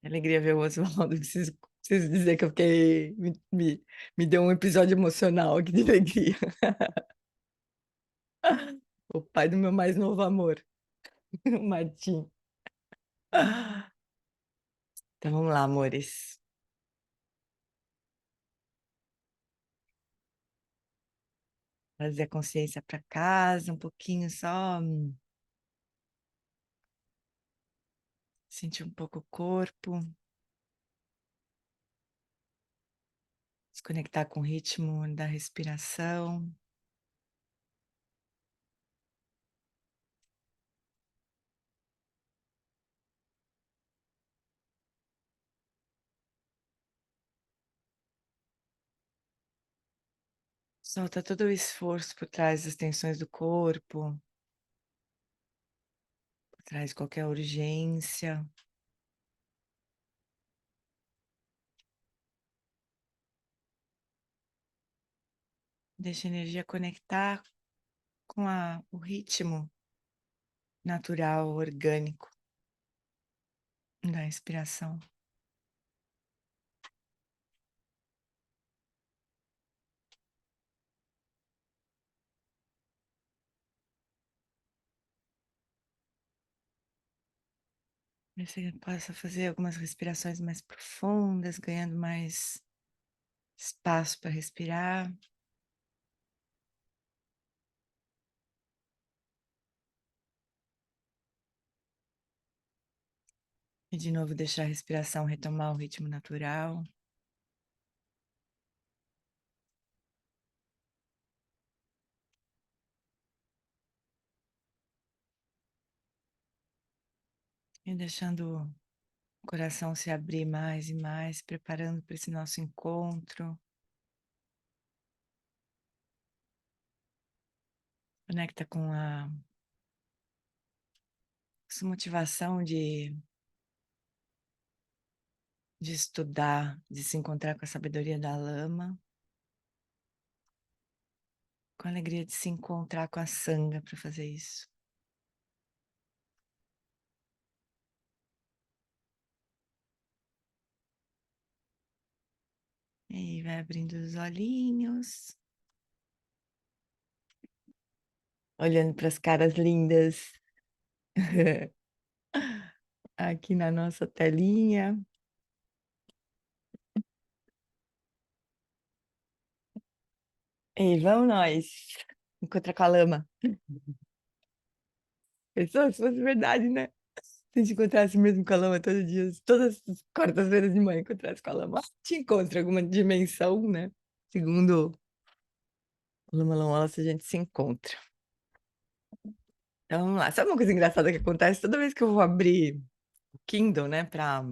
Que alegria ver o Oswaldo. Preciso dizer que eu fiquei. Me deu um episódio emocional aqui de alegria. O pai do meu mais novo amor, o Martim. Então vamos lá, amores. Trazer a consciência para casa, um pouquinho só. Sentir um pouco o corpo. Se conectar com o ritmo da respiração. Solta todo o esforço por trás das tensões do corpo, por trás de qualquer urgência. Deixa a energia conectar com o ritmo natural, orgânico da respiração. Você possa fazer algumas respirações mais profundas, ganhando mais espaço para respirar. E de novo deixar a respiração retomar o ritmo natural. E deixando o coração se abrir mais e mais, preparando para esse nosso encontro. Conecta com essa motivação de estudar, de se encontrar com a sabedoria da lama, com a alegria de se encontrar com a sanga para fazer isso. E aí vai abrindo os olhinhos, olhando para as caras lindas aqui na nossa telinha. E vamos nós encontrar com a lama. Pensou se fosse verdade, né? Se a gente encontrasse mesmo com a lama todos os dias, todas as quartas-feiras de manhã encontrasse com a lama, te encontra alguma dimensão, né? Segundo o Lama Wallace, a gente se encontra. Então vamos lá. Sabe uma coisa engraçada que acontece toda vez que eu vou abrir o Kindle, né, para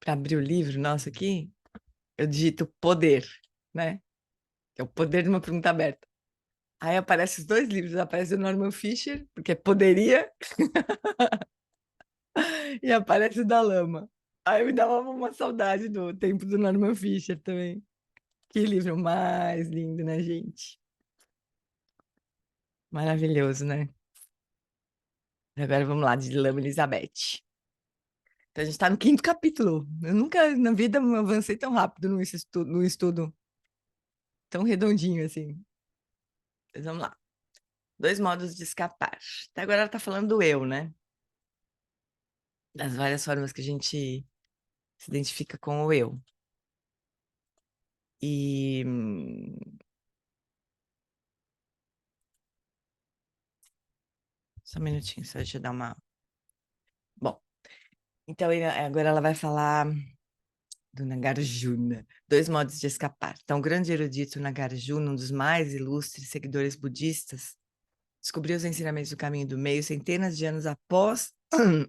abrir o livro nosso aqui, eu digito poder, né? Que é o poder de uma pergunta aberta. Aí aparece os dois livros, aparece o Norman Fisher, porque poderia, e aparece o da Lama. Aí me dava uma saudade do tempo do Norman Fisher também. Que livro mais lindo, né, gente? Maravilhoso, né? Agora vamos lá, de Lama Elizabeth. Então a gente está no quinto capítulo. Eu nunca na vida avancei tão rápido no estudo tão redondinho assim. Mas vamos lá. Dois modos de escapar. Até agora ela está falando do eu, né? Das várias formas que a gente se identifica com o eu. E só um minutinho, só deixa eu dar uma. Bom, então agora ela vai falar do Nagarjuna. Dois modos de escapar. Então, o grande erudito Nagarjuna, um dos mais ilustres seguidores budistas, descobriu os ensinamentos do caminho do meio centenas de anos após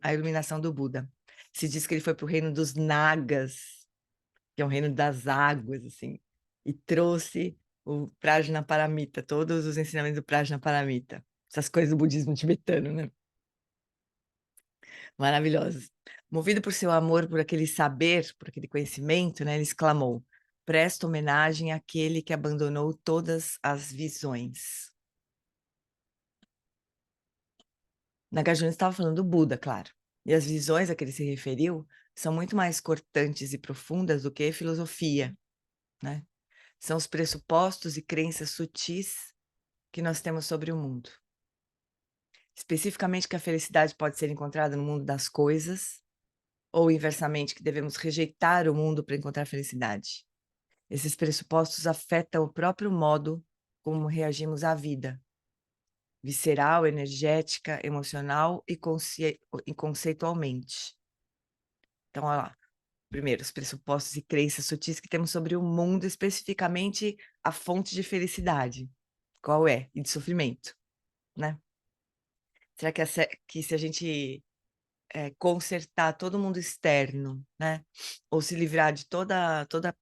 a iluminação do Buda. Se diz que ele foi para o reino dos Nagas, que é o reino das águas, assim, e trouxe o Prajnaparamita, todos os ensinamentos do Prajnaparamita. Essas coisas do budismo tibetano, né? Maravilhosos. Movido por seu amor por aquele saber, por aquele conhecimento, né, ele exclamou: Presto homenagem àquele que abandonou todas as visões. Nagarjuna estava falando do Buda, claro. E as visões a que ele se referiu são muito mais cortantes e profundas do que filosofia, né? São os pressupostos e crenças sutis que nós temos sobre o mundo. Especificamente que a felicidade pode ser encontrada no mundo das coisas, ou inversamente, que devemos rejeitar o mundo para encontrar felicidade. Esses pressupostos afetam o próprio modo como reagimos à vida, visceral, energética, emocional e conceitualmente. Então, olha lá. Primeiro, os pressupostos e crenças sutis que temos sobre o mundo, especificamente a fonte de felicidade. Qual é? E de sofrimento, né? Será que se a gente consertar todo o mundo externo, né? Ou se livrar de toda, todo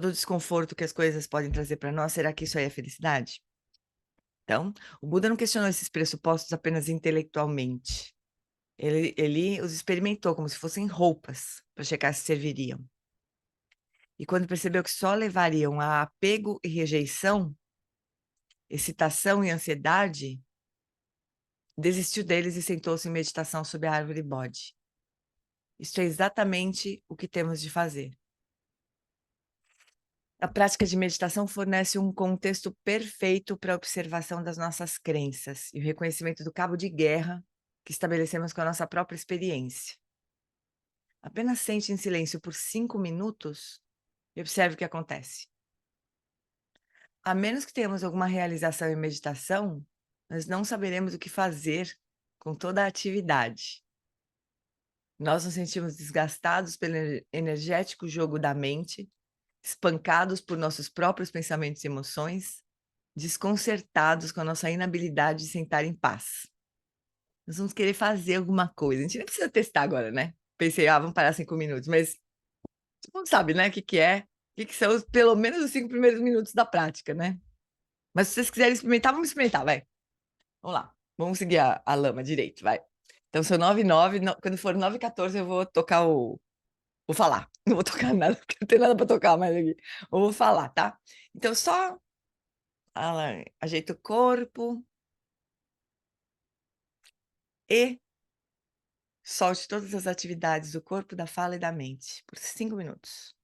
o desconforto que as coisas podem trazer para nós, será que isso aí é felicidade? Então, o Buda não questionou esses pressupostos apenas intelectualmente. Ele os experimentou como se fossem roupas para checar se serviriam. E quando percebeu que só levariam a apego e rejeição, excitação e ansiedade, desistiu deles e sentou-se em meditação sob a árvore bode. Isto é exatamente o que temos de fazer. A prática de meditação fornece um contexto perfeito para a observação das nossas crenças e o reconhecimento do cabo de guerra que estabelecemos com a nossa própria experiência. Apenas sente em silêncio por 5 minutos e observe o que acontece. A menos que tenhamos alguma realização em meditação, nós não saberemos o que fazer com toda a atividade. Nós nos sentimos desgastados pelo energético jogo da mente, espancados por nossos próprios pensamentos e emoções, desconcertados com a nossa inabilidade de sentar em paz. Nós vamos querer fazer alguma coisa. A gente nem precisa testar agora, né? Pensei, vamos parar 5 minutos, mas todo mundo sabe, né, o que que é, o que são pelo menos os 5 primeiros minutos da prática, né? Mas se vocês quiserem experimentar, vamos experimentar, vai. Vamos lá. Vamos seguir a lama direito, vai. Então, são 9h09, quando for 9h14, eu vou tocar o. Vou falar. Não vou tocar nada, porque não tem nada para tocar mais aqui. Eu vou falar, tá? Então, só ajeita o corpo e solte todas as atividades do corpo, da fala e da mente por 5 minutos.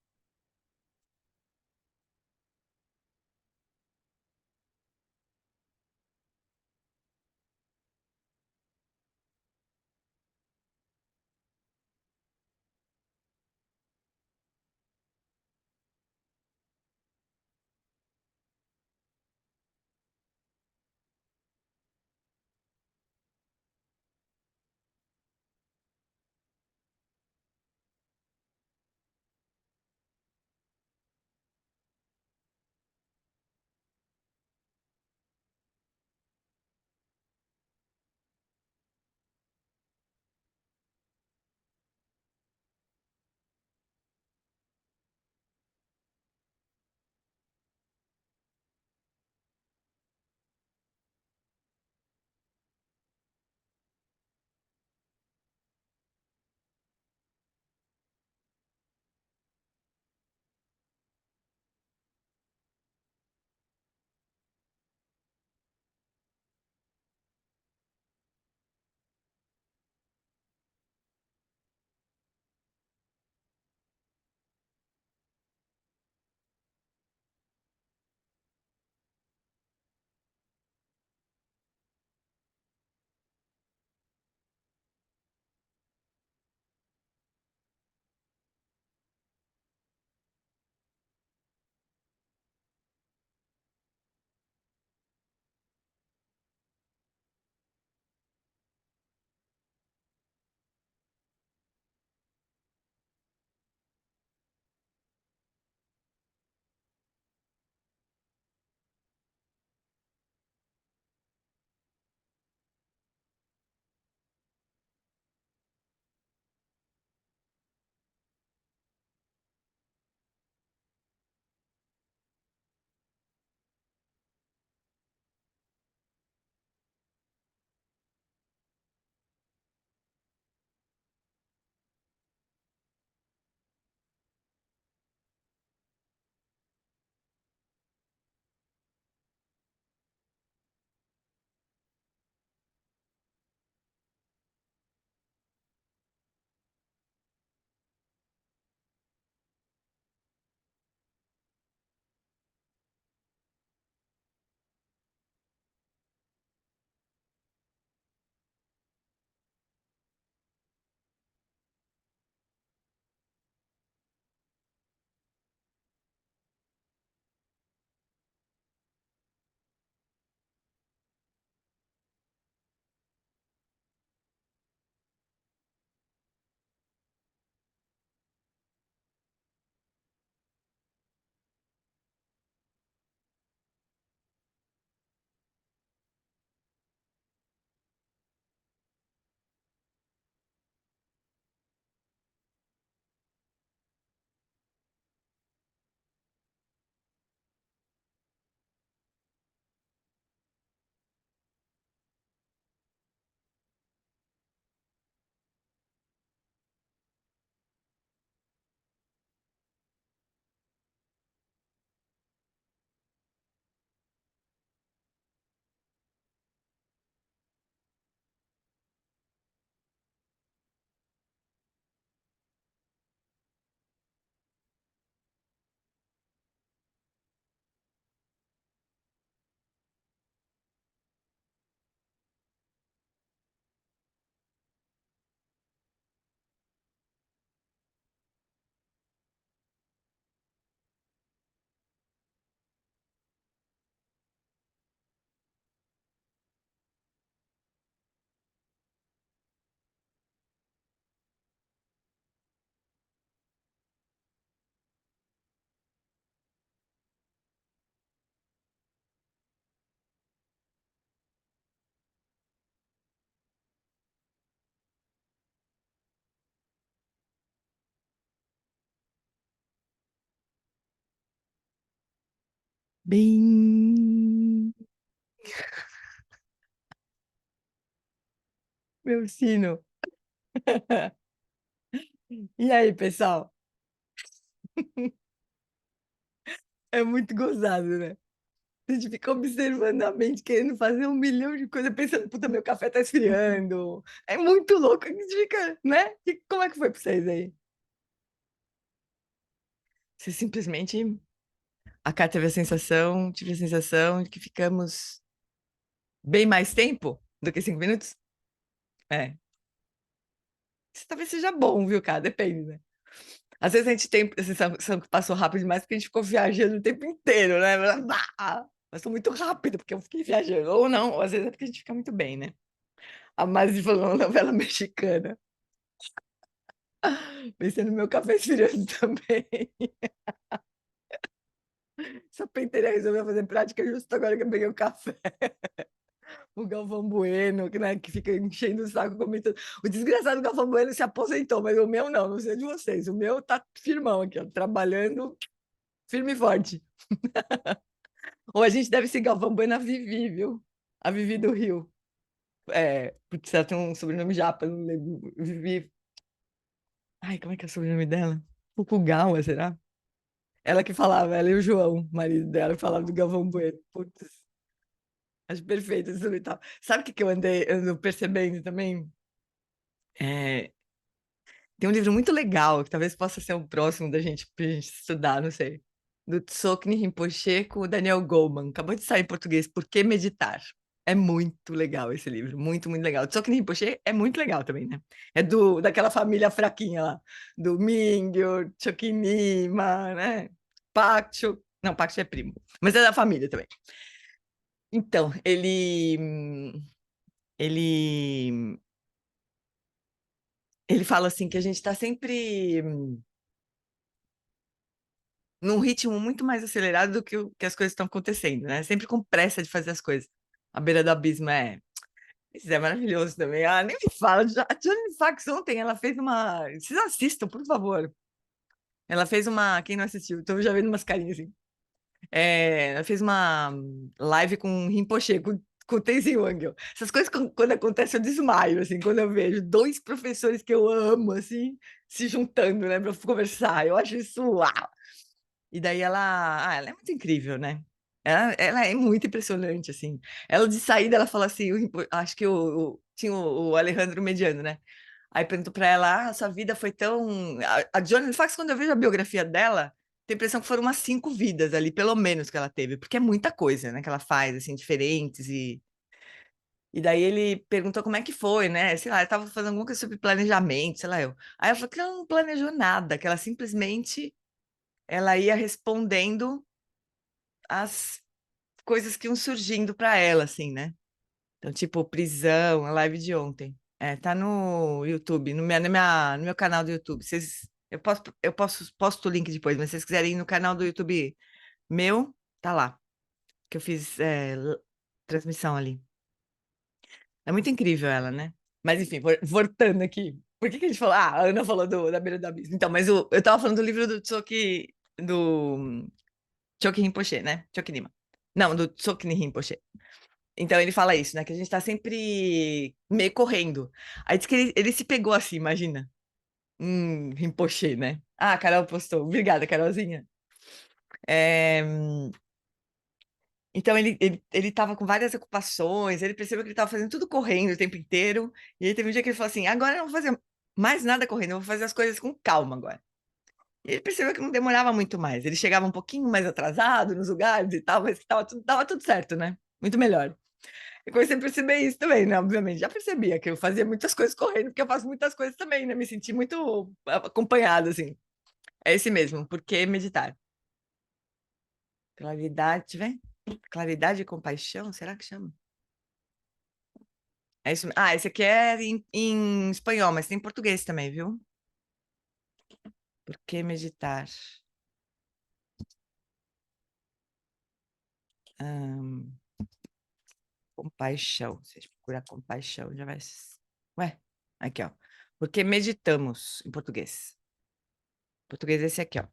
Bem, meu sino. E aí, pessoal? É muito gozado, né? A gente fica observando a mente, querendo fazer um milhão de coisas, pensando, puta, meu café tá esfriando. É muito louco, a gente fica, né? E como é que foi pra vocês aí? Você simplesmente. A Cá tive a sensação de que ficamos bem mais tempo do que 5 minutos? É. Isso talvez seja bom, viu, cara? Depende, né? Às vezes a gente tem a sensação que passou rápido demais porque a gente ficou viajando o tempo inteiro, né? Passou muito rápido porque eu fiquei viajando. Ou não, ou às vezes é porque a gente fica muito bem, né? A Mari falou uma novela mexicana. Pensando no meu café esfriando também. Essa penteira resolveu fazer prática justo agora que eu peguei o café. O Galvão Bueno, que, né, que fica enchendo o saco comentando. O desgraçado Galvão Bueno se aposentou, mas o meu não sei de vocês. O meu tá firmão aqui, ó, trabalhando firme e forte. Ou a gente deve seguir Galvão Bueno a Vivi, viu? A Vivi do Rio. É, putz, ela tem um sobrenome japa, não lembro. Vivi. Ai, como é que é o sobrenome dela? Fukugawa, será? Ela que falava, ela e o João, marido dela, que falava do Galvão Bueno. Putz, acho perfeito isso e tal. Sabe o que que eu ando percebendo também? É, tem um livro muito legal, que talvez possa ser o próximo da gente, pra gente estudar, não sei. Do Tsoknyi Rinpoche com o Daniel Goleman. Acabou de sair em português, Por que Meditar? É muito legal esse livro, muito, muito legal. O Tsoknyi Rinpoche é muito legal também, né? É daquela família fraquinha lá, do Mingyo, Chokinima, né? Pakcho. Não, Pakcho é primo, mas é da família também. Então, ele, ele fala assim que a gente está sempre num ritmo muito mais acelerado do que, que as coisas estão acontecendo, né? Sempre com pressa de fazer as coisas. A beira do abismo é. Isso é maravilhoso também. Ah, nem me fala. A Johnny Fox ontem, ela fez uma. Vocês assistam, por favor. Ela fez uma. Quem não assistiu? Estou já vendo umas carinhas assim. É, ela fez uma live com o Rinpoche, com o Tenzin Wangyal. Essas coisas, quando acontecem, eu desmaio, assim, quando eu vejo dois professores que eu amo, assim, se juntando, né, para conversar. Eu acho isso uau! E daí ela é muito incrível, né? Ela é muito impressionante, assim. Ela de saída, ela fala assim, acho que tinha o Alejandro Mediano, né? Aí perguntou pra ela, sua vida foi tão... A Johnny Fox, quando eu vejo a biografia dela, tem a impressão que foram umas 5 vidas ali, pelo menos, que ela teve, porque é muita coisa, né, que ela faz, assim, diferentes e daí ele perguntou como é que foi, né? Sei lá, ela tava fazendo alguma coisa sobre planejamento, sei lá eu. Aí ela falou que ela não planejou nada, que ela simplesmente ela ia respondendo as coisas que iam surgindo para ela, assim, né? Então, tipo, prisão, a live de ontem. É, tá no YouTube, no meu canal do YouTube. Posto o link depois, mas se vocês quiserem ir no canal do YouTube meu, tá lá. Que eu fiz transmissão ali. É muito incrível ela, né? Mas enfim, voltando aqui. Por que que a gente falou? Ah, a Ana falou da beira do abismo. Então, mas eu tava falando do livro do Tsoki, do Choki Rinpoche, né? Chokinima. Não, do Tsoknyi Rinpoche. Então ele fala isso, né? Que a gente tá sempre meio correndo. Aí diz que ele se pegou assim, imagina. Rinpoche, né? Ah, a Carol postou. Obrigada, Carolzinha. É, então ele tava com várias ocupações, ele percebeu que ele tava fazendo tudo correndo o tempo inteiro. E aí teve um dia que ele falou assim: agora eu não vou fazer mais nada correndo, eu vou fazer as coisas com calma agora. E ele percebeu que não demorava muito mais. Ele chegava um pouquinho mais atrasado nos lugares e tal, mas que tava tudo certo, né? Muito melhor. Eu comecei a perceber isso também, né? Obviamente, já percebia que eu fazia muitas coisas correndo, porque eu faço muitas coisas também, né? Me senti muito acompanhada, assim. É esse mesmo, por que meditar? Claridade, vem? Claridade e compaixão, será que chama? É isso. Ah, esse aqui é em espanhol, mas tem em português também, viu? Por que meditar? Ahn, compaixão. Se a gente procurar compaixão, já vai. Ué, aqui, ó. Porque meditamos em português. Português é esse aqui, ó.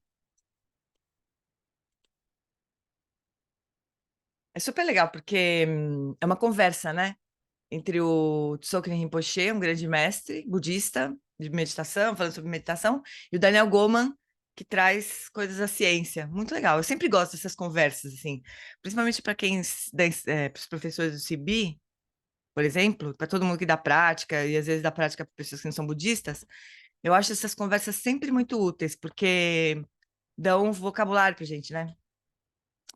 É super legal, porque é uma conversa, né? Entre o Tsoknyi Rinpoche, um grande mestre budista de meditação, falando sobre meditação, e o Daniel Goleman, que traz coisas da ciência. Muito legal. Eu sempre gosto dessas conversas, assim, principalmente para quem, para os professores do CB, por exemplo, para todo mundo que dá prática, e às vezes dá prática para pessoas que não são budistas, eu acho essas conversas sempre muito úteis, porque dão um vocabulário para gente, né?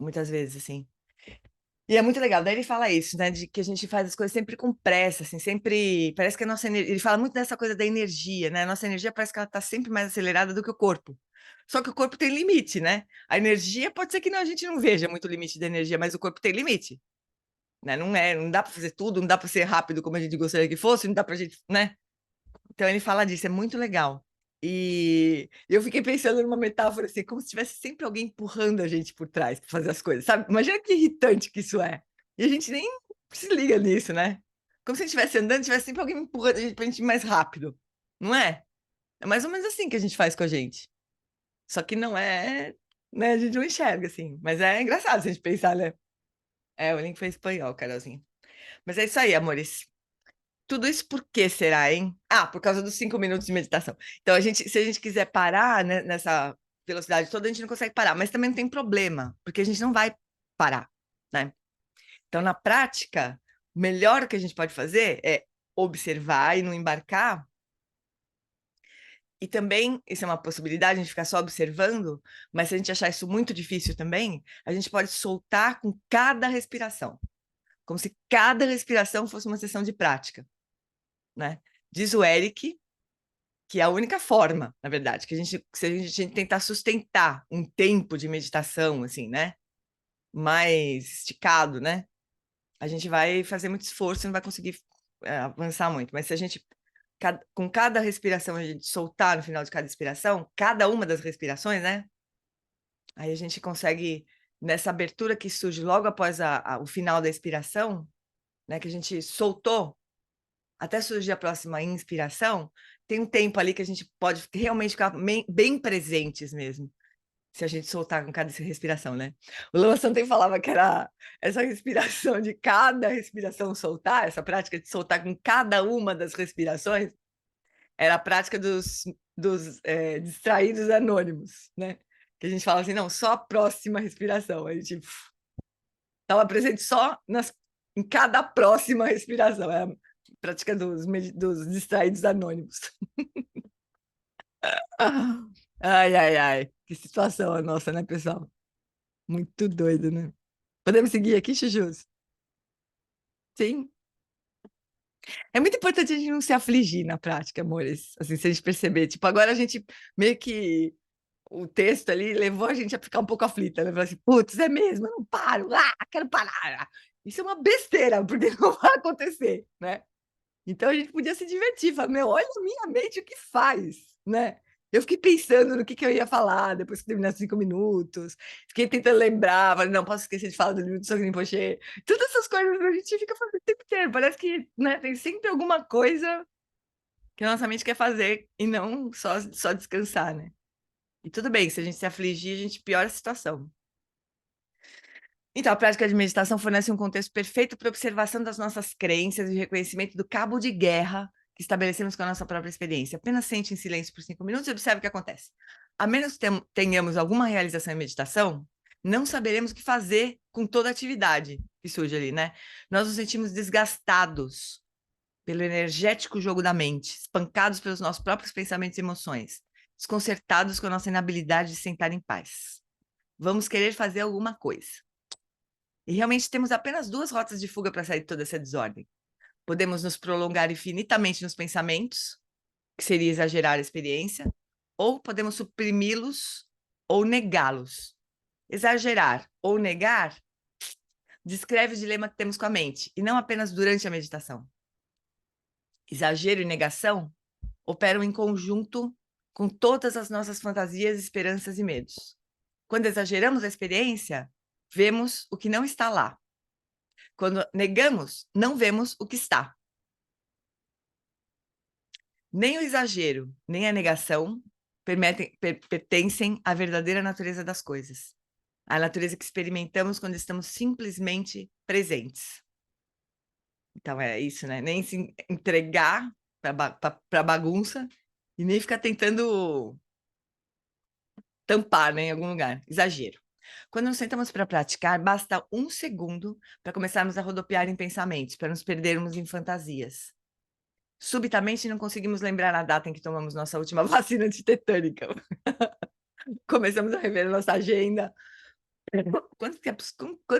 Muitas vezes, assim. E é muito legal. Daí ele fala isso, né? De que a gente faz as coisas sempre com pressa, assim, sempre. Parece que a nossa energia. Ele fala muito dessa coisa da energia, né? A nossa energia parece que ela está sempre mais acelerada do que o corpo. Só que o corpo tem limite, né? A energia pode ser que a gente não veja muito limite da energia, mas o corpo tem limite, né? Não dá para fazer tudo, não dá para ser rápido como a gente gostaria que fosse, não dá para a gente, né? Então ele fala disso, é muito legal. E eu fiquei pensando numa metáfora assim, como se tivesse sempre alguém empurrando a gente por trás para fazer as coisas, sabe? Imagina que irritante que isso é. E a gente nem se liga nisso, né? Como se a gente estivesse andando, tivesse sempre alguém empurrando a gente pra gente ir mais rápido. Não é? É mais ou menos assim que a gente faz com a gente. Só que não é, né? A gente não enxerga assim. Mas é engraçado se a gente pensar, né? É, o link foi em espanhol, Carolzinha. Mas é isso aí, amores. Tudo isso por que será, hein? Ah, por causa dos 5 minutos de meditação. Então, se a gente quiser parar, né, nessa velocidade toda, a gente não consegue parar. Mas também não tem problema, porque a gente não vai parar, né? Então, na prática, o melhor que a gente pode fazer é observar e não embarcar. E também, isso é uma possibilidade, a gente ficar só observando, mas se a gente achar isso muito difícil também, a gente pode soltar com cada respiração, como se cada respiração fosse uma sessão de prática, né? Diz o Eric que é a única forma, na verdade, que se a gente tentar sustentar um tempo de meditação, assim, né? Mais esticado, né? A gente vai fazer muito esforço e não vai conseguir avançar muito. Mas se a gente, com cada respiração, a gente soltar no final de cada respiração, cada uma das respirações, né? Aí a gente consegue, nessa abertura que surge logo após o final da expiração, né? Que a gente soltou até surgir a próxima inspiração, tem um tempo ali que a gente pode realmente ficar bem presentes mesmo, se a gente soltar com cada respiração, né? O Lama Santen falava que era essa respiração de cada respiração soltar, essa prática de soltar com cada uma das respirações, era a prática dos distraídos anônimos, né? Que a gente fala assim, não, só a próxima respiração. A gente estava presente só em cada próxima respiração. É a prática dos distraídos anônimos. Ai, ai, ai. Que situação a nossa, né, pessoal? Muito doido, né? Podemos seguir aqui, Chujus? Sim. É muito importante a gente não se afligir na prática, amores. Assim, se a gente perceber. Tipo, agora a gente meio que o texto ali levou a gente a ficar um pouco aflita, né? Falar assim, putz, é mesmo, eu não paro, quero parar. Isso é uma besteira, porque não vai acontecer, né? Então a gente podia se divertir, falar, meu, olha a minha mente o que faz, né? Eu fiquei pensando no que eu ia falar depois que terminar 5 minutos, fiquei tentando lembrar, falei, não posso esquecer de falar do livro do Sorin Poché. Todas essas coisas a gente fica fazendo o tempo inteiro, parece que, né, tem sempre alguma coisa que a nossa mente quer fazer e não só descansar, né? E tudo bem, se a gente se afligir, a gente piora a situação. Então, a prática de meditação fornece um contexto perfeito para a observação das nossas crenças e reconhecimento do cabo de guerra que estabelecemos com a nossa própria experiência. Apenas sente em silêncio por 5 minutos e observe o que acontece. A menos que tenhamos alguma realização em meditação, não saberemos o que fazer com toda a atividade que surge ali, né? Nós nos sentimos desgastados pelo energético jogo da mente, espancados pelos nossos próprios pensamentos e emoções, desconcertados com a nossa inabilidade de sentar em paz. Vamos querer fazer alguma coisa. E realmente temos apenas 2 rotas de fuga para sair de toda essa desordem. Podemos nos prolongar infinitamente nos pensamentos, que seria exagerar a experiência, ou podemos suprimi-los ou negá-los. Exagerar ou negar descreve o dilema que temos com a mente, e não apenas durante a meditação. Exagero e negação operam em conjunto com todas as nossas fantasias, esperanças e medos. Quando exageramos a experiência, vemos o que não está lá. Quando negamos, não vemos o que está. Nem o exagero, nem a negação pertencem à verdadeira natureza das coisas. A natureza que experimentamos quando estamos simplesmente presentes. Então é isso, né? Nem se entregar para bagunça e nem ficar tentando tampar, né, em algum lugar. Exagero. Quando nos sentamos para praticar, basta 1 segundo para começarmos a rodopiar em pensamentos, para nos perdermos em fantasias. Subitamente não conseguimos lembrar a data em que tomamos nossa última vacina antitetânica. Começamos a rever a nossa agenda. Quando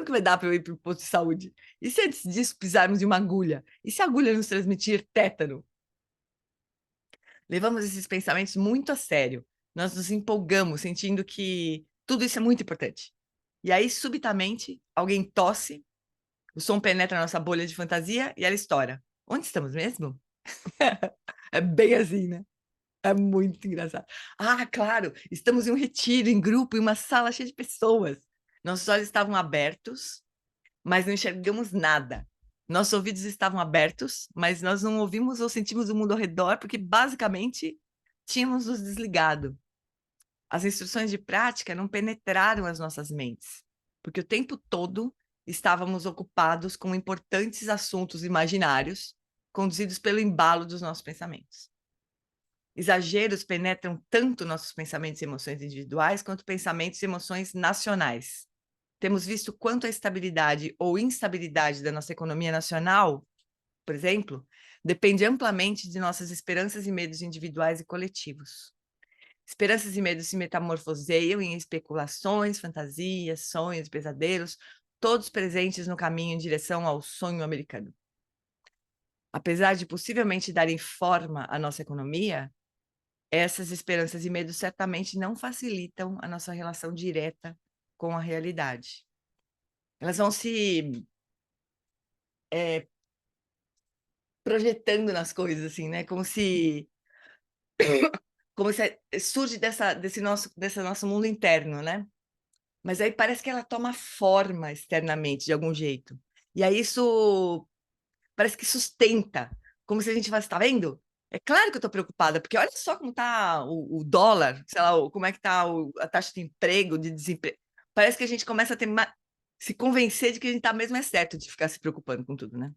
que vai dar para eu ir para o posto de saúde? E se antes disso pisarmos em uma agulha? E se a agulha nos transmitir tétano? Levamos esses pensamentos muito a sério. Nós nos empolgamos, sentindo que tudo isso é muito importante. E aí, subitamente, alguém tosse, o som penetra na nossa bolha de fantasia e ela estoura. Onde estamos mesmo? É bem assim, né? É muito engraçado. Ah, claro, estamos em um retiro, em grupo, em uma sala cheia de pessoas. Nossos olhos estavam abertos, mas não enxergamos nada. Nossos ouvidos estavam abertos, mas nós não ouvimos ou sentimos o mundo ao redor, porque basicamente tínhamos nos desligado. As instruções de prática não penetraram as nossas mentes, porque o tempo todo estávamos ocupados com importantes assuntos imaginários, conduzidos pelo embalo dos nossos pensamentos. Exageros penetram tanto nossos pensamentos e emoções individuais quanto pensamentos e emoções nacionais. Temos visto quanto a estabilidade ou instabilidade da nossa economia nacional, por exemplo, depende amplamente de nossas esperanças e medos individuais e coletivos. Esperanças e medos se metamorfoseiam em especulações, fantasias, sonhos, pesadelos, todos presentes no caminho em direção ao sonho americano. Apesar de possivelmente darem forma à nossa economia, essas esperanças e medos certamente não facilitam a nossa relação direta com a realidade. Elas vão se projetando nas coisas, assim, né? Como se surge desse nosso mundo interno, né? Mas aí parece que ela toma forma externamente, de algum jeito. E aí isso parece que sustenta, como se a gente falasse, tá vendo? É claro que eu tô preocupada, porque olha só como tá o dólar, sei lá, como é que tá a taxa de emprego, de desemprego. Parece que a gente começa a se convencer de que a gente tá mesmo certo de ficar se preocupando com tudo, né?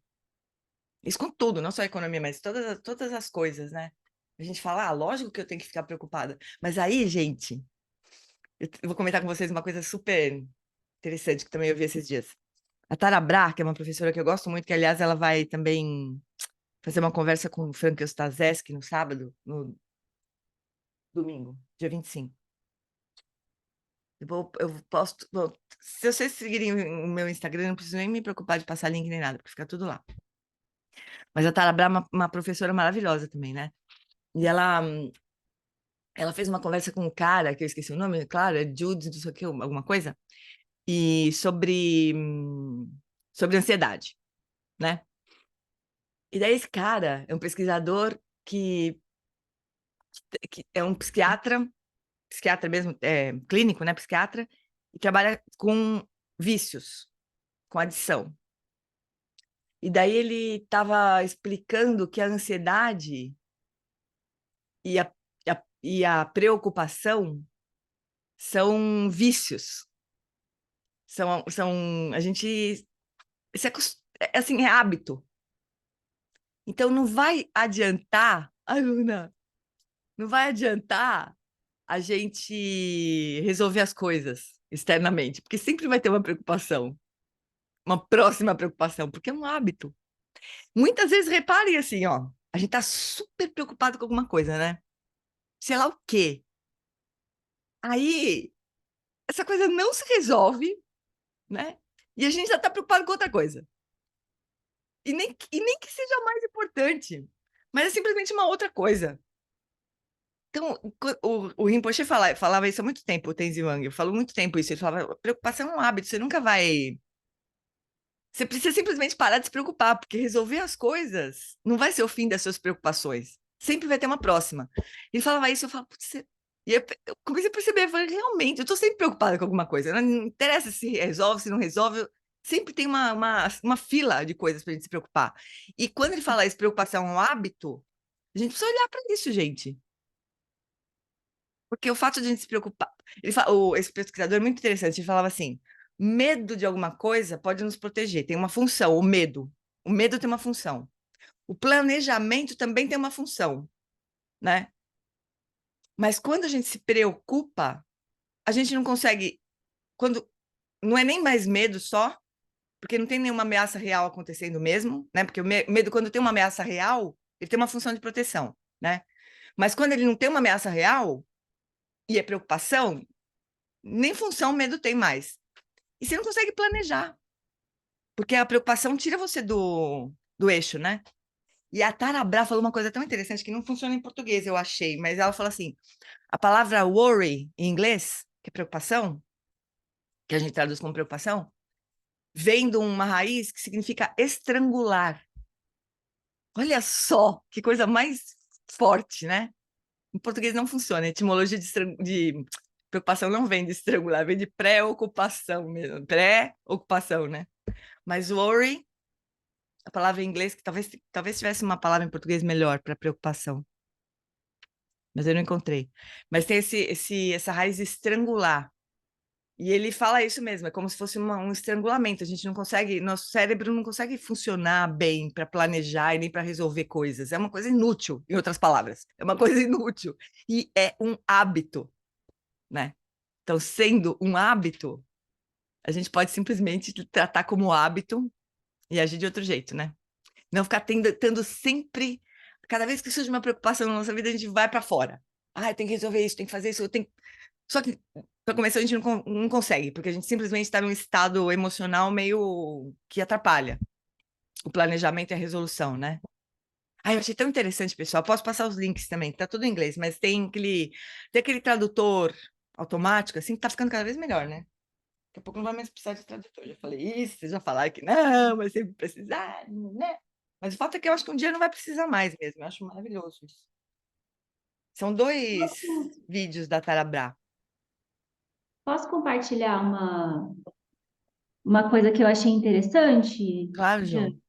Isso com tudo, não só a economia, mas todas as coisas, né? A gente fala, lógico que eu tenho que ficar preocupada. Mas aí, gente, eu vou comentar com vocês uma coisa super interessante que também eu vi esses dias. A Tara Brach, que é uma professora que eu gosto muito, que aliás ela vai também fazer uma conversa com o Frank Ostazeski no sábado, no domingo, dia 25. Eu posto. Bom, se vocês seguirem o meu Instagram, não preciso nem me preocupar de passar link nem nada, porque fica tudo lá. Mas a Tara Brach é uma professora maravilhosa também, né? E ela fez uma conversa com um cara, que eu esqueci o nome, claro, é Jude, não sei o que, alguma coisa, e sobre ansiedade, né? E daí esse cara é um pesquisador que é um psiquiatra mesmo, clínico, né, psiquiatra, e trabalha com vícios, com adição. E daí ele estava explicando que a ansiedade e a preocupação são vícios. A gente assim, é hábito. Então não vai adiantar, ai, Luna, não vai adiantar a gente resolver as coisas externamente, porque sempre vai ter uma preocupação, uma próxima preocupação, porque é um hábito. Muitas vezes, reparem assim, ó, a gente tá super preocupado com alguma coisa, né? Sei lá o quê. Aí, essa coisa não se resolve, né? E a gente já tá preocupado com outra coisa. E nem que seja mais importante, mas é simplesmente uma outra coisa. Então, o Rinpoche falava isso há muito tempo, o Tenzin Wangyal falou muito tempo isso. Ele falava: preocupação é um hábito, você nunca vai. Você precisa simplesmente parar de se preocupar, porque resolver as coisas não vai ser o fim das suas preocupações. Sempre vai ter uma próxima. Ele falava isso, eu falava, putz, e eu comecei a perceber, eu falei, realmente, eu estou sempre preocupada com alguma coisa. Não interessa se resolve, se não resolve, sempre tem uma fila de coisas para a gente se preocupar. E quando ele fala isso, preocupação é um hábito, a gente precisa olhar para isso, gente. Porque o fato de a gente se preocupar. Esse pesquisador é muito interessante, ele falava assim: medo de alguma coisa pode nos proteger, tem uma função, o medo. O medo tem uma função. O planejamento também tem uma função, né? Mas quando a gente se preocupa, a gente não consegue. Quando não é nem mais medo só, porque não tem nenhuma ameaça real acontecendo mesmo, né? Porque o medo, quando tem uma ameaça real, ele tem uma função de proteção, né? Mas quando ele não tem uma ameaça real e é preocupação, nem função o medo tem mais. E você não consegue planejar, porque a preocupação tira você do eixo, né? E a Tara Brach falou uma coisa tão interessante que não funciona em português, eu achei, mas ela falou assim: a palavra worry em inglês, que é preocupação, que a gente traduz como preocupação, vem de uma raiz que significa estrangular. Olha só que coisa mais forte, né? Em português não funciona. A etimologia de preocupação não vem de estrangular, vem de pré-ocupação mesmo. Pré-ocupação, né? Mas worry, a palavra em inglês, que talvez tivesse uma palavra em português melhor para preocupação, mas eu não encontrei. Mas tem essa raiz estrangular. E ele fala isso mesmo, é como se fosse um estrangulamento. A gente não consegue, nosso cérebro não consegue funcionar bem para planejar e nem para resolver coisas. É uma coisa inútil, em outras palavras. É uma coisa inútil. E é um hábito, né? Então, sendo um hábito, a gente pode simplesmente tratar como hábito e agir de outro jeito, né? Não ficar tendo sempre, cada vez que surge uma preocupação na nossa vida, a gente vai para fora. Ah, tem que resolver isso, tem que fazer isso, tem. Só que, para começar, a gente não consegue, porque a gente simplesmente está num estado emocional meio que atrapalha o planejamento e a resolução, né? Ah, eu achei tão interessante, pessoal. Posso passar os links também, tá tudo em inglês, mas tem aquele tradutor automático, assim, que tá ficando cada vez melhor, né? Daqui a pouco não vai mais precisar de tradutor. Já falei isso, vocês já falaram que não, mas sempre precisar, né? Mas o fato é que eu acho que um dia não vai precisar mais mesmo. Eu acho maravilhoso isso. São dois vídeos da Tara Brach. Posso compartilhar uma coisa que eu achei interessante, Claro, Jean? João.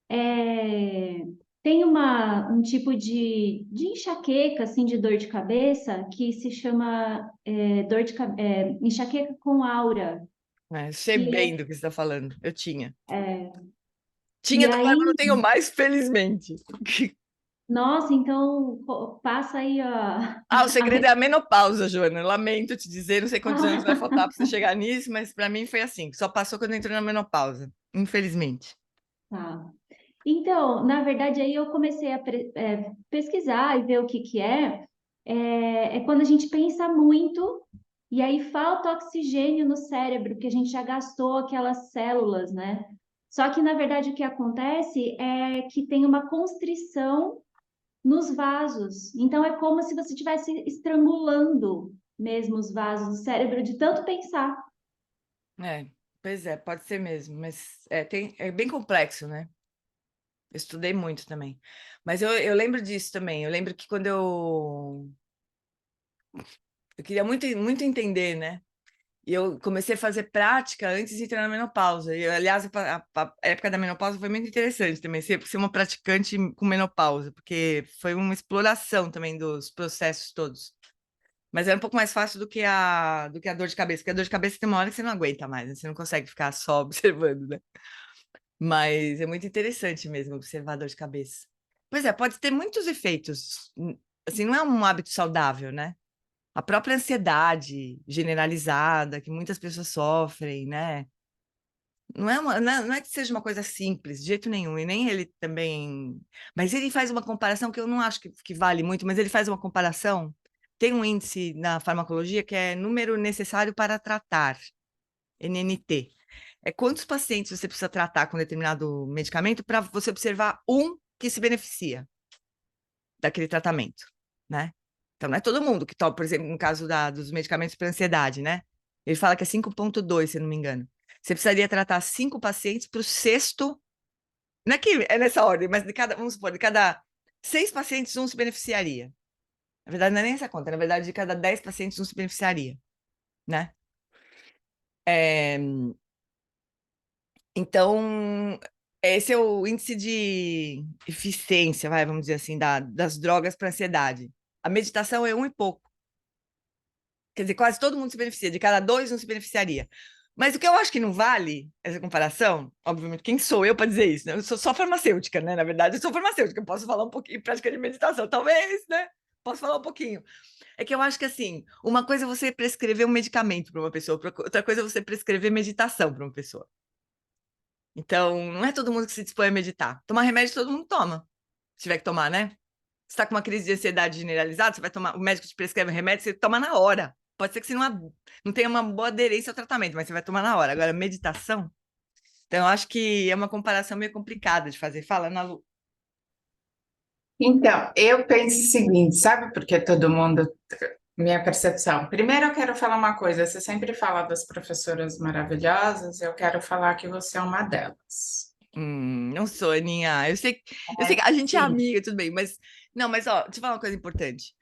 É, tem um tipo de enxaqueca, assim, de dor de cabeça, que se chama enxaqueca com aura. É, sei Que bem do que você está falando. Eu tinha. é, Tinha, e agora eu não aí, tenho mais, felizmente. nossa, então passa aí Ah, o segredo é a menopausa, Joana. Lamento te dizer, não sei quantos anos vai faltar para você chegar nisso, mas para mim foi assim. Só passou quando eu entrei na menopausa, infelizmente. Tá. Então, na verdade, aí eu comecei a pesquisar e ver o que que é. É quando a gente pensa muito e aí falta oxigênio no cérebro, que a gente já gastou aquelas células, né? Só que, na verdade, o que acontece é que tem uma constrição nos vasos. Então, é como se você estivesse estrangulando mesmo os vasos do cérebro de tanto pensar. É, pois é, pode ser mesmo, mas é bem complexo, né? Eu estudei muito também. Mas eu lembro disso também. Eu lembro que quando eu queria muito, muito entender, né? E eu comecei a fazer prática antes de entrar na menopausa. E, aliás, a época da menopausa foi muito interessante também, ser uma praticante com menopausa, porque foi uma exploração também dos processos todos. Mas era um pouco mais fácil do que a dor de cabeça, porque a dor de cabeça tem uma hora que você não aguenta mais, né? Você não consegue ficar só observando, né? Mas é muito interessante mesmo observar a dor de cabeça. Pois é, pode ter muitos efeitos. Assim, não é um hábito saudável, né? A própria ansiedade generalizada que muitas pessoas sofrem, né? Não é que seja uma coisa simples, de jeito nenhum, e nem ele também. Mas ele faz uma comparação que eu não acho que vale muito, mas ele faz uma comparação. Tem um índice na farmacologia que é número necessário para tratar, NNT. É quantos pacientes você precisa tratar com determinado medicamento para você observar um que se beneficia daquele tratamento, né? Então, não é todo mundo que toma, por exemplo, no caso dos medicamentos para ansiedade, né? Ele fala que é 5,2, se não me engano. Você precisaria tratar 5 pacientes para o sexto. Não é que é nessa ordem, mas vamos supor, de cada 6 pacientes, um se beneficiaria. Na verdade, não é nem essa conta, na verdade, de cada 10 pacientes, um se beneficiaria, né? É, então, esse é o índice de eficiência, vamos dizer assim, das drogas para ansiedade. A meditação é um e pouco. Quer dizer, quase todo mundo se beneficia, de cada dois, um se beneficiaria. Mas o que eu acho que não vale essa comparação, obviamente, quem sou eu para dizer isso, né? Eu sou só farmacêutica, né? Na verdade, eu sou farmacêutica, eu posso falar um pouquinho prática de meditação, talvez, né? Posso falar um pouquinho. É que eu acho que, assim, uma coisa é você prescrever um medicamento para uma pessoa, outra coisa é você prescrever meditação para uma pessoa. Então, não é todo mundo que se dispõe a meditar. Tomar remédio, todo mundo toma. Se tiver que tomar, né? Você está com uma crise de ansiedade generalizada, você vai tomar, o médico te prescreve um remédio, você toma na hora. Pode ser que você não tenha uma boa aderência ao tratamento, mas você vai tomar na hora. Agora, meditação. Então, eu acho que é uma comparação meio complicada de fazer. Fala, Ana Lu. Então, eu penso o seguinte, sabe por que todo mundo, minha percepção. Primeiro, eu quero falar uma coisa. Você sempre fala das professoras maravilhosas, eu quero falar que você é uma delas. Não sou, Aninha. Eu sei que a gente é Sim. amiga, tudo bem, mas não, mas ó, deixa eu falar uma coisa importante.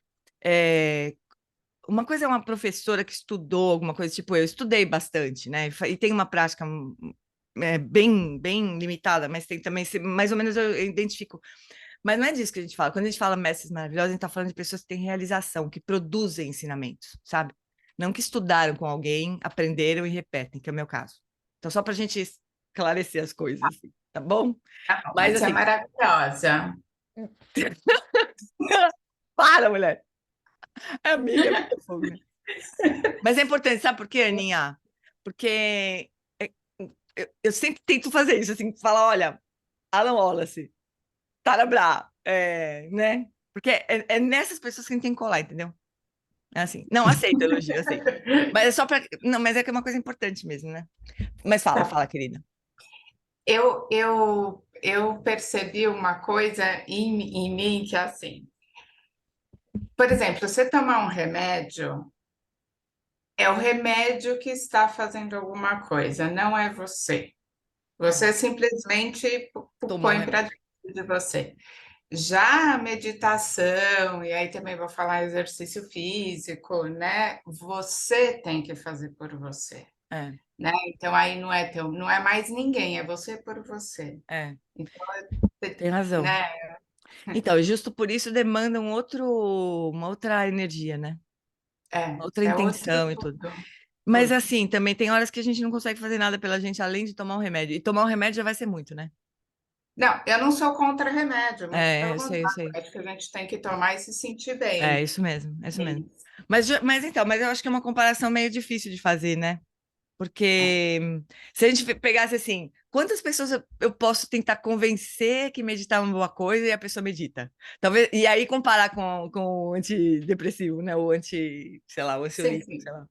É, uma coisa é uma professora que estudou alguma coisa, tipo, eu estudei bastante, né? E tem uma prática bem, bem limitada, mas tem também, mais ou menos eu identifico. Mas não é disso que a gente fala. Quando a gente fala mestres maravilhosos, a gente está falando de pessoas que têm realização, que produzem ensinamentos, sabe? Não que estudaram com alguém, aprenderam e repetem, que é o meu caso. Então, só para a gente esclarecer as coisas, assim, tá bom? Tá bom, Mas você é assim, maravilhosa. para, mulher! É amiga, é muito fogo, né? Mas é importante, sabe por quê, Aninha? Porque é- eu sempre tento fazer isso, assim, falar, olha, Alan Wallace, Tarabra, né? Porque é nessas pessoas que a gente tem que colar, entendeu? É assim, não, aceito elogio, aceito. Mas é só para. Não, mas é que é uma coisa importante mesmo, né? Mas fala, Tá. fala, querida. Eu percebi uma coisa em mim que é assim. Por exemplo, você tomar um remédio, é o remédio que está fazendo alguma coisa, não é você. É, Você simplesmente tomou um põe para remédio. dentro de você. Já a meditação, e aí também vou falar exercício físico, né? Você tem que fazer por você, É, né? Então aí não é mais ninguém, é você por você. é, Então, tem razão. né? Então, e justo por isso demanda uma outra energia, né? Uma outra É outro intenção e tudo. tudo, Mas tudo. assim, também tem horas que a gente não consegue fazer nada pela gente além de tomar um remédio. E tomar um remédio já vai ser muito, né? Não, eu não sou contra remédio, muito É, pelo eu sei, eu contrário, sei. acho que a gente tem que tomar e se sentir É, bem. isso mesmo, é isso mesmo. Isso. Mas eu acho que é uma comparação meio difícil de fazer, né? É, Porque se a gente pegasse assim, quantas pessoas eu posso tentar convencer que meditar é uma boa coisa e a pessoa medita? Talvez, e aí comparar com o antidepressivo, né? O sei lá, o sim, ansiolítico, sei sim. lá.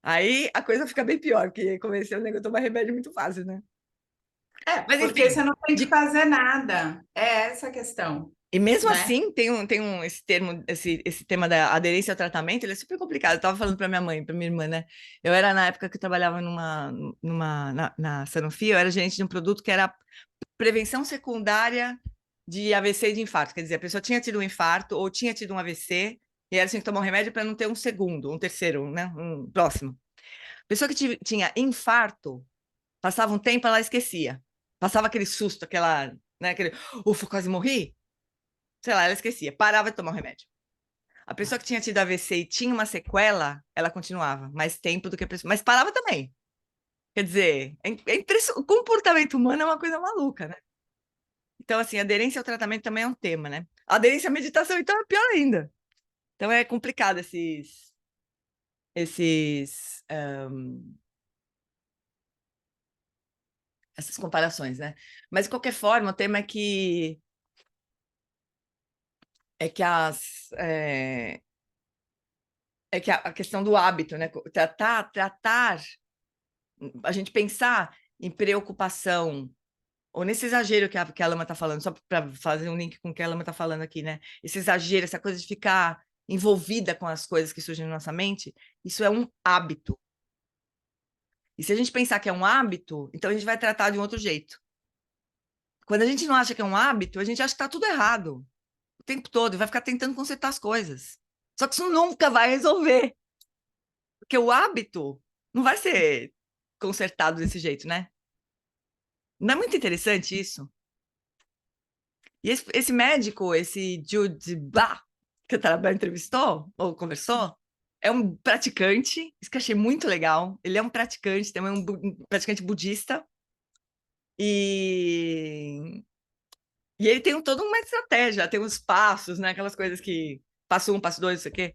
Aí a coisa fica bem pior, porque convencer o nego a tomar remédio é muito fácil, né? É, Mas porque enfim, você não tem que de fazer nada. É essa a questão, e mesmo né? assim, esse termo, esse tema da aderência ao tratamento, ele é super complicado. Eu estava falando para minha mãe, para minha irmã, né? Eu era na época que eu trabalhava na Sanofi, eu era gerente de um produto que era prevenção secundária de AVC e de infarto. Quer dizer, a pessoa tinha tido um infarto ou tinha tido um AVC e ela tinha que tomar um remédio para não ter um segundo, um terceiro, né? Um próximo. A pessoa que tinha infarto, passava um tempo, ela esquecia. Passava aquele susto, né? Aquele, ufa, quase morri. Sei lá, ela esquecia, parava de tomar o remédio. A pessoa que tinha tido AVC e tinha uma sequela, ela continuava mais tempo do que a pessoa, mas parava também. Quer dizer, o comportamento humano é uma coisa maluca, né? Então, assim, aderência ao tratamento também é um tema, né? Aderência à meditação, então, é pior ainda. Então, é complicado esses, essas comparações, né? Mas, de qualquer forma, o tema é que é que a questão do hábito, né? Tratar a gente pensar em preocupação, ou nesse exagero que a Lama está falando, só para fazer um link com o que a Lama está falando aqui, né? Esse exagero, essa coisa de ficar envolvida com as coisas que surgem na nossa mente, isso é um hábito. E se a gente pensar que é um hábito, então a gente vai tratar de um outro jeito. Quando a gente não acha que é um hábito, a gente acha que está tudo errado o tempo todo e vai ficar tentando consertar as coisas. Só que isso nunca vai resolver, porque o hábito não vai ser consertado desse jeito, né? Não é muito interessante isso? E esse médico, esse Jude Bah, que o Tarabel entrevistou ou conversou, é um praticante, isso que eu achei muito legal. Ele é um praticante, também um praticante budista. E ele tem toda uma estratégia, tem uns passos, né? Aquelas coisas que passo 1, passo 2, isso aqui.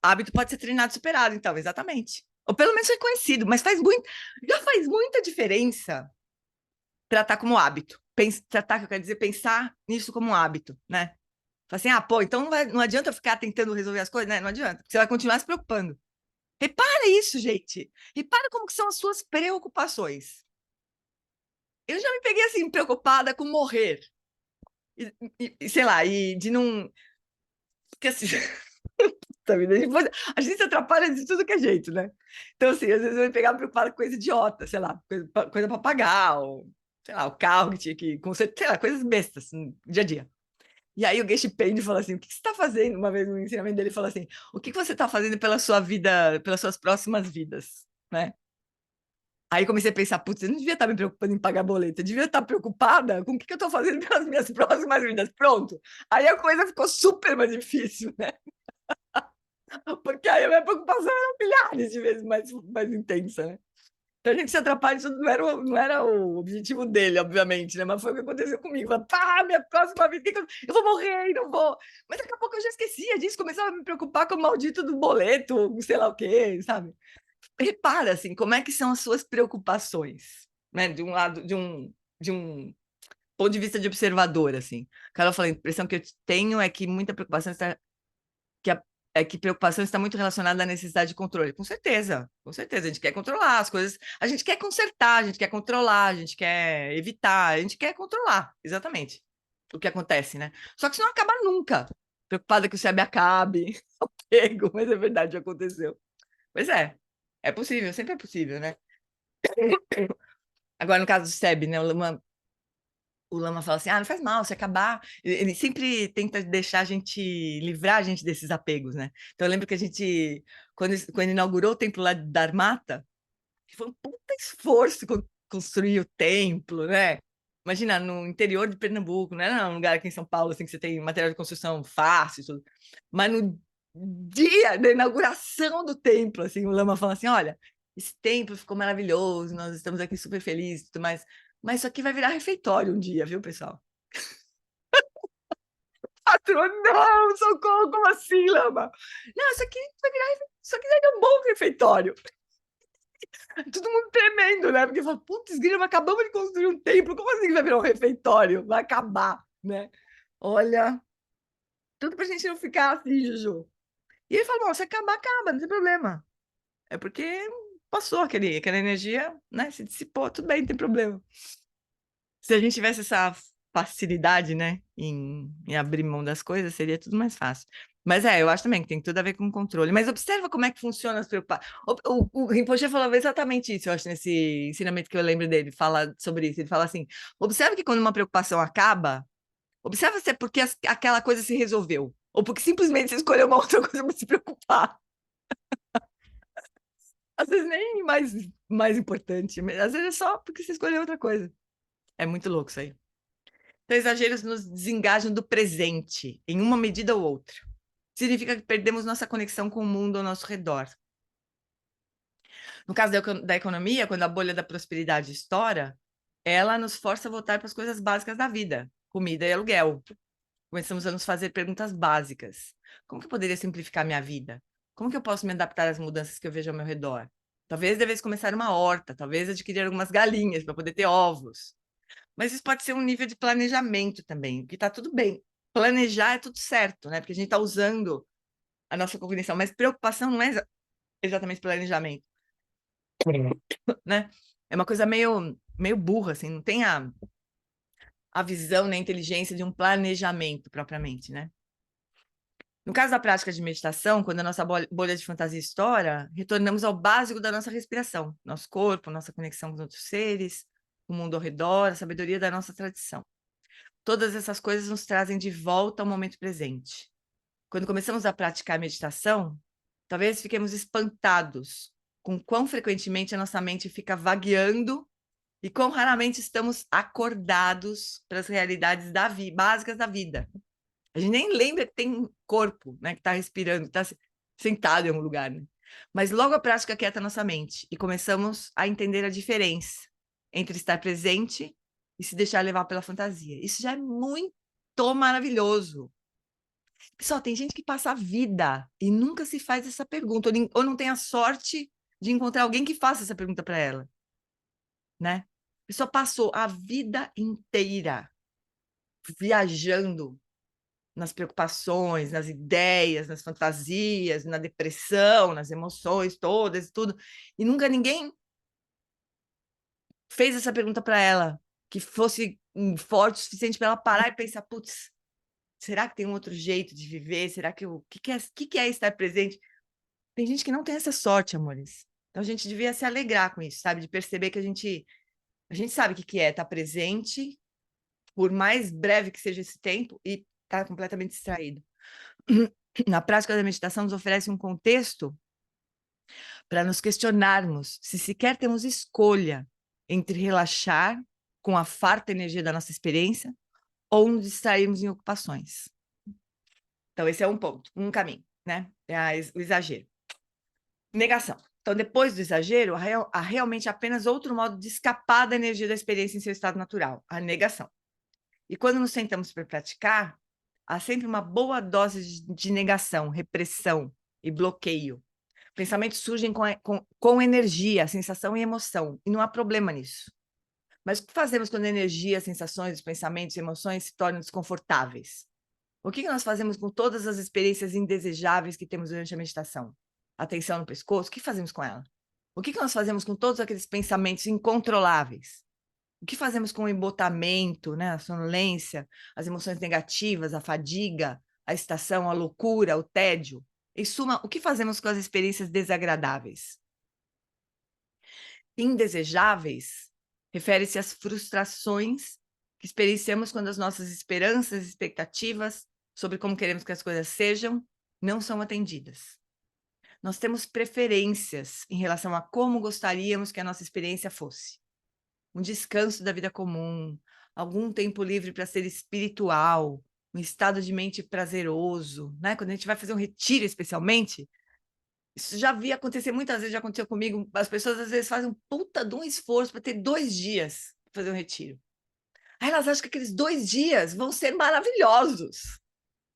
Hábito pode ser treinado, superado, então, exatamente. Ou pelo menos reconhecido, mas já faz muita diferença tratar como hábito. Tratar, que eu quero dizer, pensar nisso como um hábito, né? Fala assim, pô, então não adianta eu ficar tentando resolver as coisas, né? Não adianta, você vai continuar se preocupando. Repara isso, gente. Repara como que são as suas preocupações. Eu já me peguei assim, preocupada com morrer. Sei lá, e de não. Porque assim. A gente se atrapalha de tudo que é jeito, né? Então, assim, às vezes eu me pegava preocupada com coisa idiota, sei lá, coisa para pagar, ou, sei lá, o carro que tinha que consertar, sei lá, coisas bestas, no dia a dia. E aí o Geshe Pende falou assim, o que você está fazendo? Uma vez no ensinamento dele, ele falou assim, o que você está fazendo pela sua vida, pelas suas próximas vidas, né? Aí comecei a pensar, putz, eu não devia estar me preocupando em pagar boleto, eu devia estar preocupada com o que eu estou fazendo pelas minhas próximas vidas. Pronto. Aí a coisa ficou super mais difícil, né? Porque aí a minha preocupação era milhares de vezes mais intensa, né? Então a gente se atrapalha, isso não era o objetivo dele, obviamente, né? Mas foi o que aconteceu comigo. Falei, minha próxima vida, eu vou morrer e não vou. Mas daqui a pouco eu já esquecia disso, começava a me preocupar com o maldito do boleto, sei lá o quê, sabe? Repara, assim, como é que são as suas preocupações, né? De um lado, de um ponto de vista de observador, assim. Carol falou, a impressão que eu tenho é que muita preocupação está que preocupação está muito relacionada à necessidade de controle. Com certeza, a gente quer controlar as coisas, a gente quer consertar, a gente quer controlar, a gente quer evitar, a gente quer controlar, exatamente, o que acontece, né? Só que isso não acaba nunca. Preocupada que o SEB acabe, pego, mas é verdade, aconteceu. Pois é possível, sempre é possível, né? Agora, no caso do SEB, né, o Lama fala assim, não faz mal, se acabar. Ele sempre tenta deixar a gente, livrar a gente desses apegos, né? Então eu lembro que a gente, quando inaugurou o templo lá de Dharmata, foi um puta esforço construir o templo, né? Imagina, no interior de Pernambuco, não é um lugar aqui em São Paulo, assim, que você tem material de construção fácil e tudo. Mas no dia da inauguração do templo, assim, o Lama fala assim, olha, esse templo ficou maravilhoso, nós estamos aqui super felizes e tudo mais, mas isso aqui vai virar refeitório um dia, viu, pessoal? Patrão, não, socorro, como assim, Lama? Não, isso aqui vai virar, isso aqui vai ser um bom refeitório. Todo mundo tremendo, né? Porque fala, putz, grilo, acabamos de construir um templo, como assim que vai virar um refeitório? Vai acabar, né? Olha, tudo pra gente não ficar assim, Juju. E ele falou, se acabar, acaba, não tem problema. É porque passou aquela energia, né? Se dissipou, tudo bem, não tem problema. Se a gente tivesse essa facilidade, né, em abrir mão das coisas, seria tudo mais fácil. Mas eu acho também que tem tudo a ver com controle. Mas observa como é que funciona as preocupações. O Rinpoche falava exatamente isso, eu acho, nesse ensinamento que eu lembro dele, fala sobre isso. Ele fala assim, observa que quando uma preocupação acaba, observa se é porque aquela coisa se resolveu, ou porque simplesmente você escolheu uma outra coisa para se preocupar. Às vezes nem mais importante, mas às vezes é só porque você escolheu outra coisa. É muito louco isso aí. Então, exageros nos desengajam do presente, em uma medida ou outra. Significa que perdemos nossa conexão com o mundo ao nosso redor. No caso da economia, quando a bolha da prosperidade estoura, ela nos força a voltar para as coisas básicas da vida, comida e aluguel. Começamos a nos fazer perguntas básicas. Como que eu poderia simplificar minha vida? Como que eu posso me adaptar às mudanças que eu vejo ao meu redor? Talvez devesse começar uma horta, talvez adquirir algumas galinhas para poder ter ovos. Mas isso pode ser um nível de planejamento também, que está tudo bem. Planejar é tudo certo, né? Porque a gente está usando a nossa cognição, mas preocupação não é exatamente planejamento, né? É uma coisa meio burra, assim, não tem a visão, né, a inteligência de um planejamento propriamente, né? No caso da prática de meditação, quando a nossa bolha de fantasia estoura, retornamos ao básico da nossa respiração, nosso corpo, nossa conexão com outros seres, o mundo ao redor, a sabedoria da nossa tradição. Todas essas coisas nos trazem de volta ao momento presente. Quando começamos a praticar a meditação, talvez fiquemos espantados com quão frequentemente a nossa mente fica vagueando e quão raramente estamos acordados para as realidades básicas da vida. A gente nem lembra que tem corpo, né, que está respirando, está sentado em algum lugar, né? Mas logo a prática quieta nossa mente e começamos a entender a diferença entre estar presente e se deixar levar pela fantasia. Isso já é muito maravilhoso. Pessoal, tem gente que passa a vida e nunca se faz essa pergunta, ou não tem a sorte de encontrar alguém que faça essa pergunta para ela, né? A pessoa passou a vida inteira viajando nas preocupações, nas ideias, nas fantasias, na depressão, nas emoções todas e tudo, e nunca ninguém fez essa pergunta para ela, que fosse forte o suficiente para ela parar e pensar, putz, será que tem um outro jeito de viver? Será que o que é estar presente? Tem gente que não tem essa sorte, amores. Então a gente devia se alegrar com isso, sabe? De perceber que a gente sabe o que é estar presente, por mais breve que seja esse tempo, e estar completamente distraído. Na prática da meditação, nos oferece um contexto para nos questionarmos se sequer temos escolha entre relaxar com a farta energia da nossa experiência ou nos distrairmos em ocupações. Então, esse é um ponto, um caminho, né? É o exagero. Negação. Então, depois do exagero, há realmente apenas outro modo de escapar da energia da experiência em seu estado natural, a negação. E quando nos sentamos para praticar, há sempre uma boa dose de negação, repressão e bloqueio. Pensamentos surgem com energia, sensação e emoção, e não há problema nisso. Mas o que fazemos quando a energia, as sensações, os pensamentos e emoções se tornam desconfortáveis? O que nós fazemos com todas as experiências indesejáveis que temos durante a meditação? A tensão no pescoço, o que fazemos com ela? O que nós fazemos com todos aqueles pensamentos incontroláveis? O que fazemos com o embotamento, né, a sonolência, as emoções negativas, a fadiga, a excitação, a loucura, o tédio? Em suma, o que fazemos com as experiências desagradáveis? Indesejáveis refere-se às frustrações que experienciamos quando as nossas esperanças e expectativas sobre como queremos que as coisas sejam não são atendidas. Nós temos preferências em relação a como gostaríamos que a nossa experiência fosse. Um descanso da vida comum, algum tempo livre para ser espiritual, um estado de mente prazeroso, né? Quando a gente vai fazer um retiro, especialmente, isso já vi acontecer muitas vezes, já aconteceu comigo, as pessoas às vezes fazem um puta de um esforço para ter 2 dias para fazer um retiro. Aí elas acham que aqueles 2 dias vão ser maravilhosos.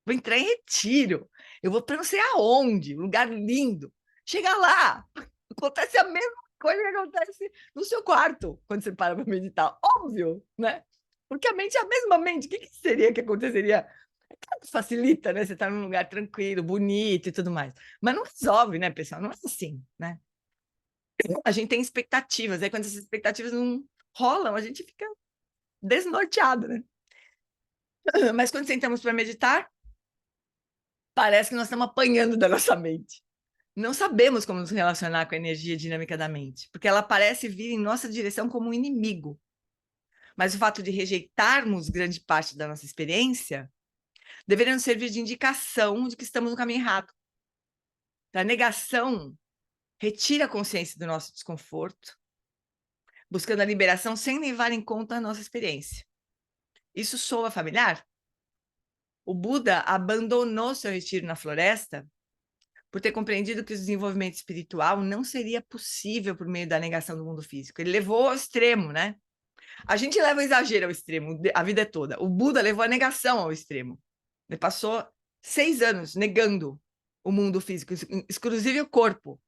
Vou entrar em retiro, eu vou para não sei aonde, um lugar lindo. Chega lá, acontece a mesma coisa que acontece no seu quarto, quando você para para meditar. Óbvio, né? Porque a mente é a mesma mente. O que seria que aconteceria? É claro que facilita, né? Você está num lugar tranquilo, bonito e tudo mais. Mas não resolve, né, pessoal? Não é assim, né? A gente tem expectativas, aí quando essas expectativas não rolam, a gente fica desnorteado, né? Mas quando sentamos para meditar, parece que nós estamos apanhando da nossa mente. Não sabemos como nos relacionar com a energia dinâmica da mente, porque ela parece vir em nossa direção como um inimigo. Mas o fato de rejeitarmos grande parte da nossa experiência deveria nos servir de indicação de que estamos no caminho errado. A negação retira a consciência do nosso desconforto, buscando a liberação sem levar em conta a nossa experiência. Isso soa familiar? O Buda abandonou seu retiro na floresta por ter compreendido que o desenvolvimento espiritual não seria possível por meio da negação do mundo físico. Ele levou ao extremo, né? A gente leva o exagero ao extremo a vida toda. O Buda levou a negação ao extremo. Ele passou 6 anos negando o mundo físico, exclusive o corpo.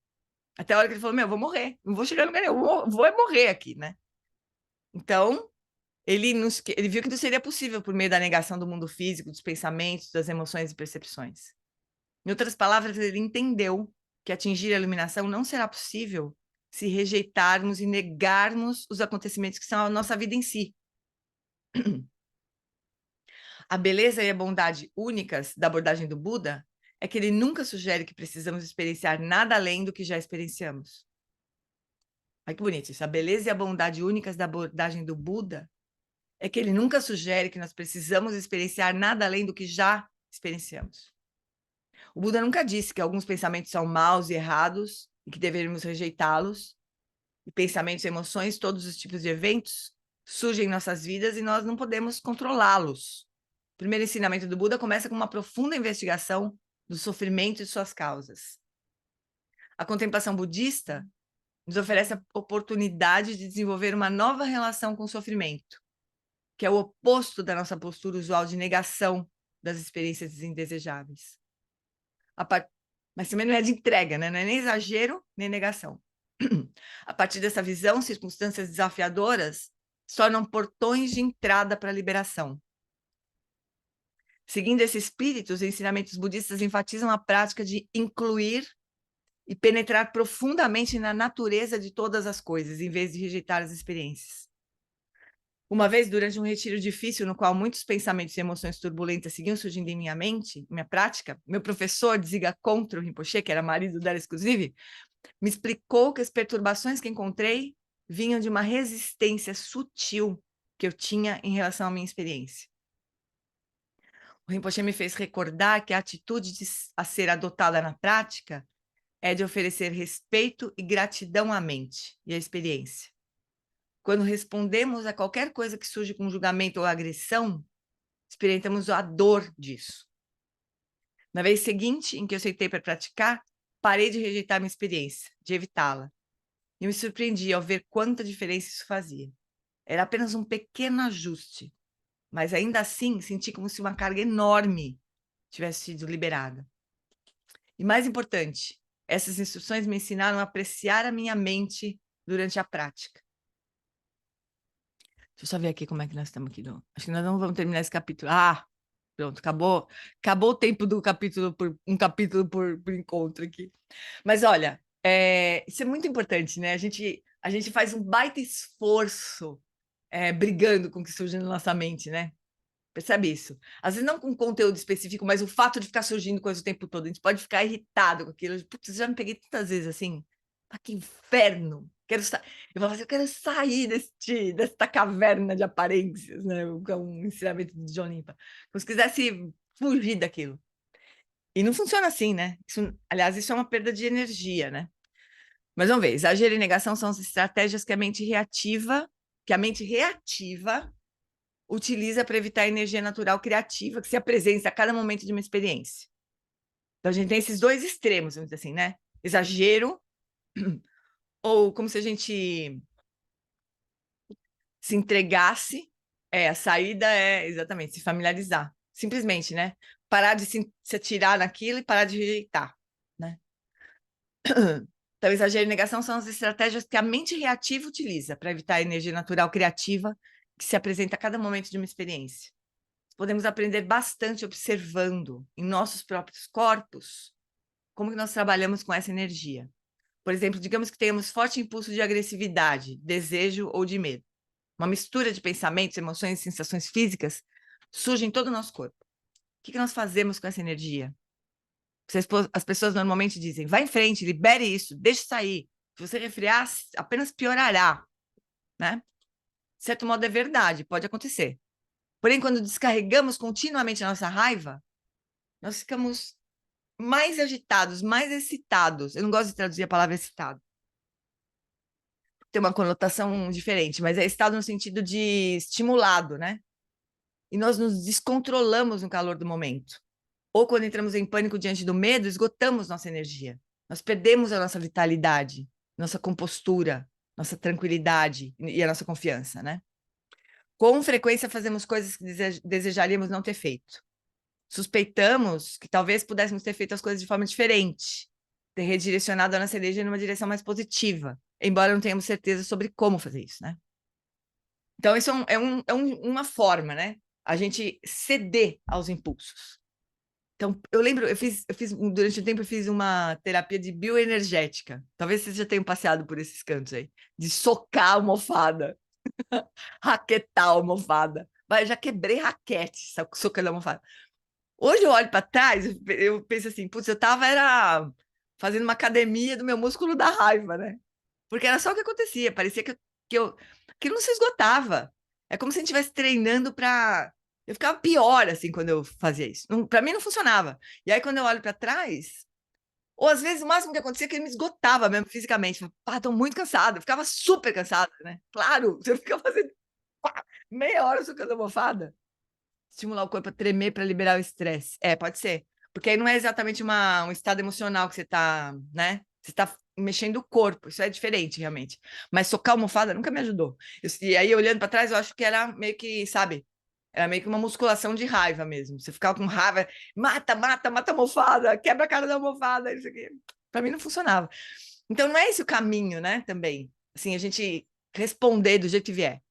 Até a hora que ele falou, vou morrer, não vou chegar em lugar nenhum, vou morrer aqui, né? Então, ele viu que não seria possível por meio da negação do mundo físico, dos pensamentos, das emoções e percepções. Em outras palavras, ele entendeu que atingir a iluminação não será possível se rejeitarmos e negarmos os acontecimentos que são a nossa vida em si. A beleza e a bondade únicas da abordagem do Buda é que ele nunca sugere que precisamos experienciar nada além do que já experienciamos. Olha que bonito isso. A beleza e a bondade únicas da abordagem do Buda é que ele nunca sugere que nós precisamos experienciar nada além do que já experienciamos. O Buda nunca disse que alguns pensamentos são maus e errados e que deveríamos rejeitá-los. E pensamentos, emoções, todos os tipos de eventos surgem em nossas vidas e nós não podemos controlá-los. O primeiro ensinamento do Buda começa com uma profunda investigação do sofrimento e suas causas. A contemplação budista nos oferece a oportunidade de desenvolver uma nova relação com o sofrimento, que é o oposto da nossa postura usual de negação das experiências indesejáveis. Mas também não é de entrega, né? Não é nem exagero, nem negação. A partir dessa visão, circunstâncias desafiadoras se tornam portões de entrada para a liberação. Seguindo esse espírito, os ensinamentos budistas enfatizam a prática de incluir e penetrar profundamente na natureza de todas as coisas, em vez de rejeitar as experiências. Uma vez, durante um retiro difícil, no qual muitos pensamentos e emoções turbulentas seguiam surgindo em minha mente, minha prática, meu professor, Dziga Kongtrul Rinpoche, que era marido dela, inclusive, me explicou que as perturbações que encontrei vinham de uma resistência sutil que eu tinha em relação à minha experiência. O Rinpoche me fez recordar que a atitude a ser adotada na prática é de oferecer respeito e gratidão à mente e à experiência. Quando respondemos a qualquer coisa que surge com julgamento ou agressão, experimentamos a dor disso. Na vez seguinte, em que eu sentei para praticar, parei de rejeitar minha experiência, de evitá-la. E me surpreendi ao ver quanta diferença isso fazia. Era apenas um pequeno ajuste, mas ainda assim senti como se uma carga enorme tivesse sido liberada. E mais importante, essas instruções me ensinaram a apreciar a minha mente durante a prática. Deixa eu só ver aqui como é que nós estamos aqui. Acho que nós não vamos terminar esse capítulo. Ah, pronto, acabou o tempo do capítulo, um capítulo por encontro aqui. Mas olha, isso é muito importante, né? A gente faz um baita esforço brigando com o que surge na nossa mente, né? Percebe isso? Às vezes não com conteúdo específico, mas o fato de ficar surgindo coisa o tempo todo. A gente pode ficar irritado com aquilo. Putz, já me peguei tantas vezes assim. Ah, que inferno! Eu falo assim, eu quero sair desta caverna de aparências, né? É um ensinamento de John Limpa. Como se quisesse fugir daquilo. E não funciona assim, né? Aliás, isso é uma perda de energia, né? Mas vamos ver, exagero e negação são as estratégias que a mente reativa utiliza para evitar a energia natural criativa que se apresenta a cada momento de uma experiência. Então, a gente tem esses dois extremos, vamos dizer assim, né? Exagero, ou como se a gente se entregasse. A saída é, exatamente, se familiarizar. Simplesmente, né? Parar de se atirar naquilo e parar de rejeitar, né? Então, exagero e negação são as estratégias que a mente reativa utiliza para evitar a energia natural criativa que se apresenta a cada momento de uma experiência. Podemos aprender bastante observando em nossos próprios corpos como que nós trabalhamos com essa energia. Por exemplo, digamos que tenhamos forte impulso de agressividade, desejo ou de medo. Uma mistura de pensamentos, emoções e sensações físicas surge em todo o nosso corpo. O que nós fazemos com essa energia? As pessoas normalmente dizem, vá em frente, libere isso, deixe sair. Se você refriar, apenas piorará, né? De certo modo é verdade, pode acontecer. Porém, quando descarregamos continuamente a nossa raiva, nós ficamos mais agitados, mais excitados. Eu não gosto de traduzir a palavra excitado. Tem uma conotação diferente, mas é excitado no sentido de estimulado, né? E nós nos descontrolamos no calor do momento. Ou quando entramos em pânico diante do medo, esgotamos nossa energia. Nós perdemos a nossa vitalidade, nossa compostura, nossa tranquilidade e a nossa confiança, né? Com frequência fazemos coisas que desejaríamos não ter feito. Suspeitamos que talvez pudéssemos ter feito as coisas de forma diferente, ter redirecionado a nossa energia numa direção mais positiva, embora não tenhamos certeza sobre como fazer isso, né? Então, isso uma forma, né? A gente ceder aos impulsos. Então, eu lembro, durante um tempo, eu fiz uma terapia de bioenergética. Talvez vocês já tenham passeado por esses cantos aí, de socar a almofada, raquetar a almofada. Mas eu já quebrei raquete socando a almofada. Hoje eu olho para trás, eu penso assim, putz, eu era fazendo uma academia do meu músculo da raiva, né? Porque era só o que acontecia, parecia que aquilo não se esgotava. É como se a gente estivesse treinando para... Eu ficava pior, assim, quando eu fazia isso. Para mim não funcionava. E aí, quando eu olho para trás, ou às vezes o máximo que acontecia é que ele me esgotava mesmo fisicamente. Falava, tô muito cansada. Eu ficava super cansada, né? Claro, você fica fazendo meia hora socando a almofada. Estimular o corpo a tremer para liberar o estresse. Pode ser. Porque aí não é exatamente um estado emocional que você está, né? Você está mexendo o corpo, isso é diferente, realmente. Mas socar a almofada nunca me ajudou. E aí, olhando para trás, eu acho que era meio que, sabe? Era meio que uma musculação de raiva mesmo. Você ficava com raiva, mata, mata, mata a almofada, quebra a cara da almofada, isso aqui. Para mim não funcionava. Então, não é esse o caminho, né? Também. Assim, a gente responder do jeito que vier.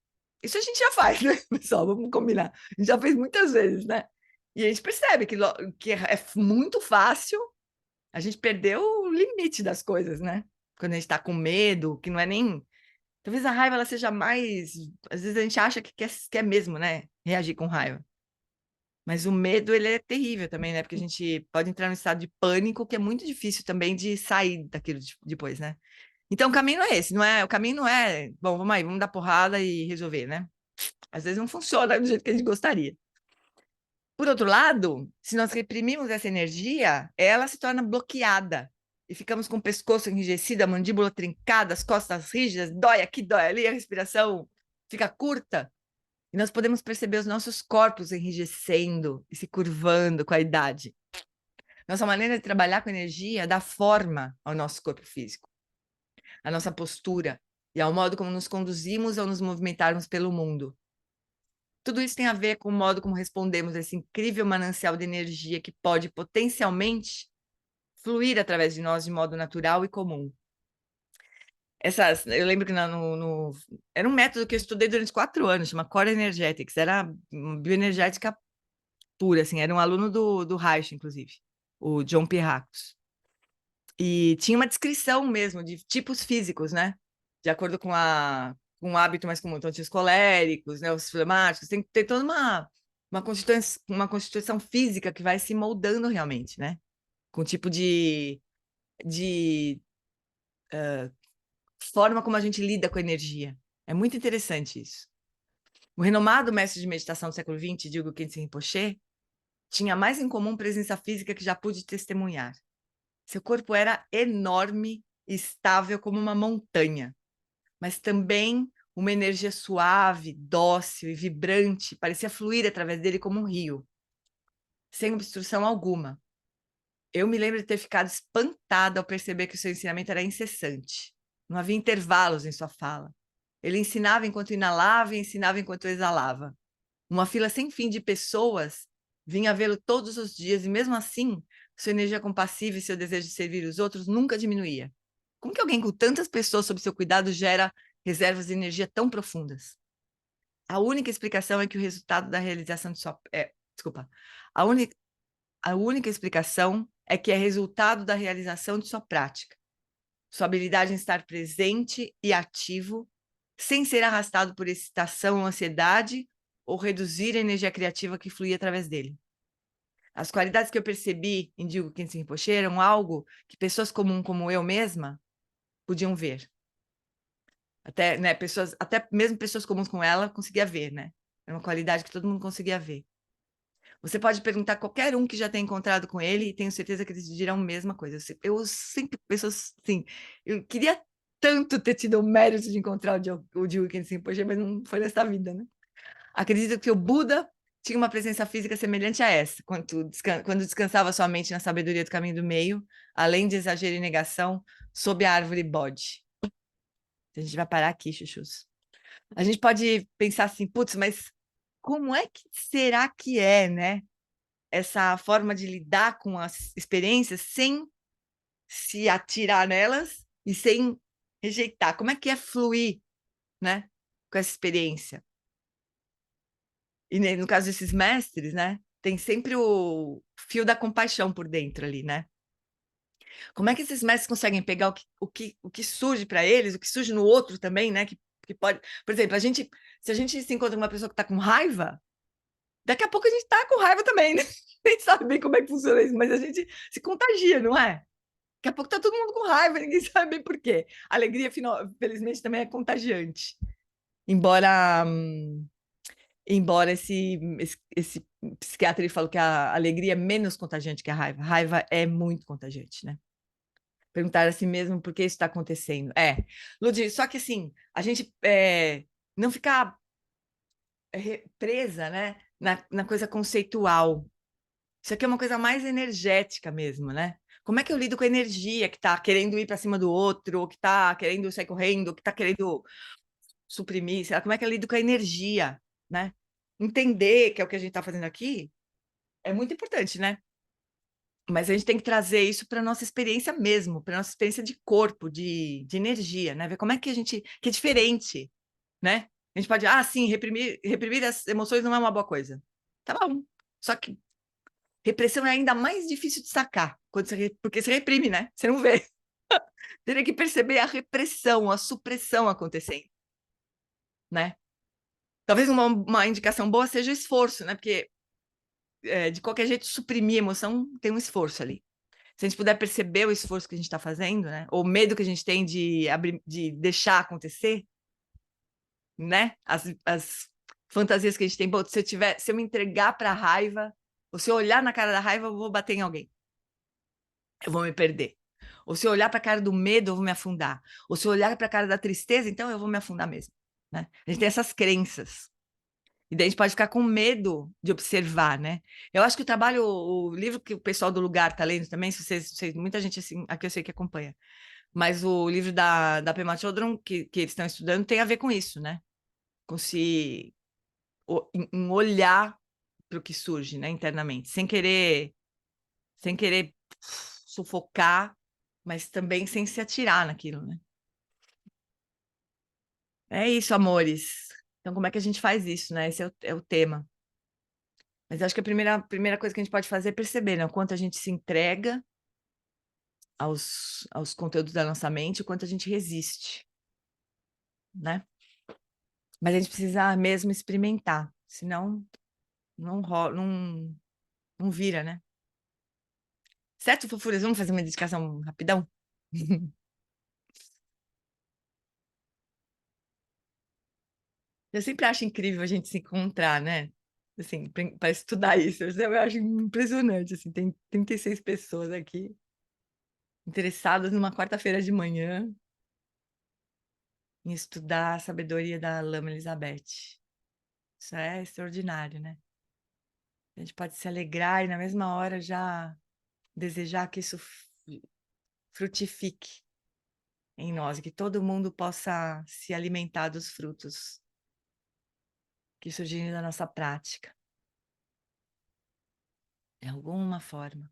Isso a gente já faz, né, pessoal? Vamos combinar. A gente já fez muitas vezes, né? E a gente percebe que é muito fácil a gente perder o limite das coisas, né? Quando a gente está com medo, que não é nem. Talvez a raiva ela seja mais. Às vezes a gente acha que quer mesmo, né? Reagir com raiva. Mas o medo, ele é terrível também, né? Porque a gente pode entrar num estado de pânico que é muito difícil também de sair daquilo depois, né? Então o caminho não é esse, não é? O caminho não é, bom, vamos aí, vamos dar porrada e resolver, né? Às vezes não funciona do jeito que a gente gostaria. Por outro lado, se nós reprimimos essa energia, ela se torna bloqueada e ficamos com o pescoço enrijecido, a mandíbula trincada, as costas rígidas, dói aqui, dói ali, a respiração fica curta. E nós podemos perceber os nossos corpos enrijecendo e se curvando com a idade. Nossa maneira de trabalhar com energia dá forma ao nosso corpo físico, à nossa postura e ao modo como nos conduzimos ao nos movimentarmos pelo mundo. Tudo isso tem a ver com o modo como respondemos a esse incrível manancial de energia que pode potencialmente fluir através de nós de modo natural e comum. Eu lembro que era um método que eu estudei durante 4 anos, chama Core Energetics, era bioenergética pura, assim, era um aluno do Reich, inclusive, o John Pirracos. E tinha uma descrição mesmo de tipos físicos, né? De acordo com um hábito mais comum. Então, tinha os coléricos, né? Os flemáticos, tem que ter toda uma constituição física que vai se moldando realmente, né? Com o tipo de forma como a gente lida com a energia. É muito interessante isso. O renomado mestre de meditação do século XX, Dilgo Khyentse Rinpoche, tinha mais em comum presença física que já pude testemunhar. Seu corpo era enorme e estável como uma montanha, mas também uma energia suave, dócil e vibrante parecia fluir através dele como um rio, sem obstrução alguma. Eu me lembro de ter ficado espantada ao perceber que o seu ensinamento era incessante. Não havia intervalos em sua fala. Ele ensinava enquanto inalava e ensinava enquanto exalava. Uma fila sem fim de pessoas vinha vê-lo todos os dias e, mesmo assim, sua energia compassiva e seu desejo de servir os outros nunca diminuía. Como que alguém com tantas pessoas sob seu cuidado gera reservas de energia tão profundas? A única explicação é que o resultado da realização de sua... desculpa. A única explicação é que é resultado da realização de sua prática. Sua habilidade em estar presente e ativo, sem ser arrastado por excitação ou ansiedade, ou reduzir a energia criativa que fluía através dele. As qualidades que eu percebi em Dilgo Khyentse Rinpoche eram algo que pessoas comuns como eu mesma podiam ver. Até, né, até mesmo pessoas comuns como ela conseguia ver, né? Era uma qualidade que todo mundo conseguia ver. Você pode perguntar a qualquer um que já tenha encontrado com ele e tenho certeza que eles dirão a mesma coisa. Eu sempre penso assim, eu queria tanto ter tido o mérito de encontrar o Dilgo Khyentse Rinpoche, mas não foi nessa vida, né? Acredito que o Buda tinha uma presença física semelhante a essa, quando descansava sua mente na sabedoria do caminho do meio, além de exagero e negação, sob a árvore Bodhi. A gente vai parar aqui, chuchus. A gente pode pensar assim, putz, mas como é que será que é, né? Essa forma de lidar com as experiências sem se atirar nelas e sem rejeitar. Como é que é fluir, né? Com essa experiência? E no caso desses mestres, né? Tem sempre o fio da compaixão por dentro ali, né? Como é que esses mestres conseguem pegar o que surge para eles, o que surge no outro também, né? Que pode, por exemplo, se a gente se encontra com uma pessoa que está com raiva, daqui a pouco a gente está com raiva também, né? Nem sabe bem como é que funciona isso, mas a gente se contagia, não é? Daqui a pouco está todo mundo com raiva, ninguém sabe bem por quê. A alegria, felizmente, também é contagiante. Embora esse psiquiatra ele falou que a alegria é menos contagiante que a raiva. A raiva é muito contagiante, né? Perguntar a si mesmo por que isso está acontecendo. Ludi, só que assim, a gente não ficar presa, né, na coisa conceitual. Isso aqui é uma coisa mais energética mesmo, né? Como é que eu lido com a energia que está querendo ir para cima do outro, que está querendo sair correndo, que está querendo suprimir, sei lá, como é que eu lido com a energia, né? Entender que é o que a gente está fazendo aqui é muito importante, né? Mas a gente tem que trazer isso para a nossa experiência mesmo, para a nossa experiência de corpo, de energia, né? Ver como é que a gente, que é diferente, né? A gente pode, sim, reprimir as emoções não é uma boa coisa. Tá bom. Só que repressão é ainda mais difícil de sacar, porque você reprime, né? Você não vê. Teria que perceber a repressão, a supressão acontecendo, né? Talvez uma indicação boa seja o esforço, né? Porque de qualquer jeito, suprimir a emoção tem um esforço ali. Se a gente puder perceber o esforço que a gente está fazendo, né? Ou o medo que a gente tem de deixar acontecer, né? As fantasias que a gente tem. Bom, se eu me entregar para a raiva, ou se eu olhar na cara da raiva, eu vou bater em alguém. Eu vou me perder. Ou se eu olhar para a cara do medo, eu vou me afundar. Ou se eu olhar para a cara da tristeza, então eu vou me afundar mesmo, né? A gente tem essas crenças. E daí a gente pode ficar com medo de observar, né? Eu acho que o livro que o pessoal do lugar está lendo também, muita gente assim, aqui eu sei que acompanha, mas o livro da Pema Chodron, que eles estão estudando, tem a ver com isso, né? Com em olhar para o que surge, né, internamente, sem querer sufocar, mas também sem se atirar naquilo, né? É isso, amores. Então, como é que a gente faz isso, né? Esse é o tema. Mas acho que a primeira coisa que a gente pode fazer é perceber, né, o quanto a gente se entrega aos conteúdos da nossa mente, o quanto a gente resiste, né? Mas a gente precisa mesmo experimentar, senão não vira, né? Certo, fofuras? Vamos fazer uma dedicação rapidão? Eu sempre acho incrível a gente se encontrar, né? Assim, para estudar isso. Eu acho impressionante, assim, tem 36 pessoas aqui interessadas numa quarta-feira de manhã em estudar a sabedoria da Lama Elizabeth. Isso é extraordinário, né? A gente pode se alegrar e na mesma hora já desejar que isso frutifique em nós, que todo mundo possa se alimentar dos frutos que surgirem da nossa prática, de alguma forma.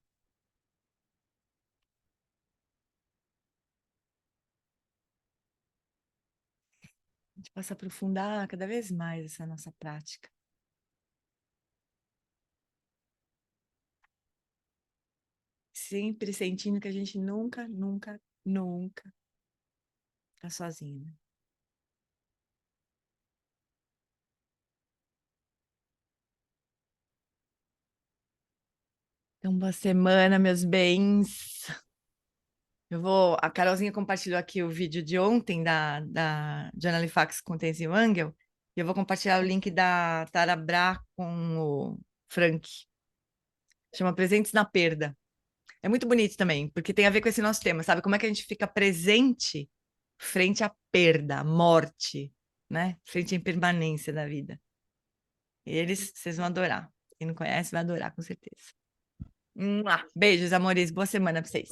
A gente possa aprofundar cada vez mais essa nossa prática. Sempre sentindo que a gente nunca está sozinho, né? Então, boa semana, meus bens. A Carolzinha compartilhou aqui o vídeo de ontem da Joana Halifax com o Tenzin Wangel, e eu vou compartilhar o link da Tara Brach com o Frank. Chama Presentes na Perda. É muito bonito também, porque tem a ver com esse nosso tema, sabe? Como é que a gente fica presente frente à perda, à morte, né? Frente à impermanência da vida. Vocês vão adorar. Quem não conhece vai adorar, com certeza. Beijos, amores. Boa semana para vocês.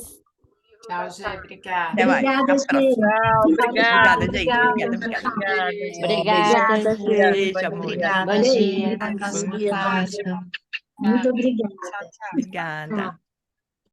Tchau, Gê. Obrigada. Até mais. Obrigada, Até a próxima. Obrigada, Obrigada, gente. Obrigada. Obrigada, Gê. Beijo, amor. Obrigada. Bom dia. Obrigada. Muito obrigada. Tchau, tchau. Obrigada.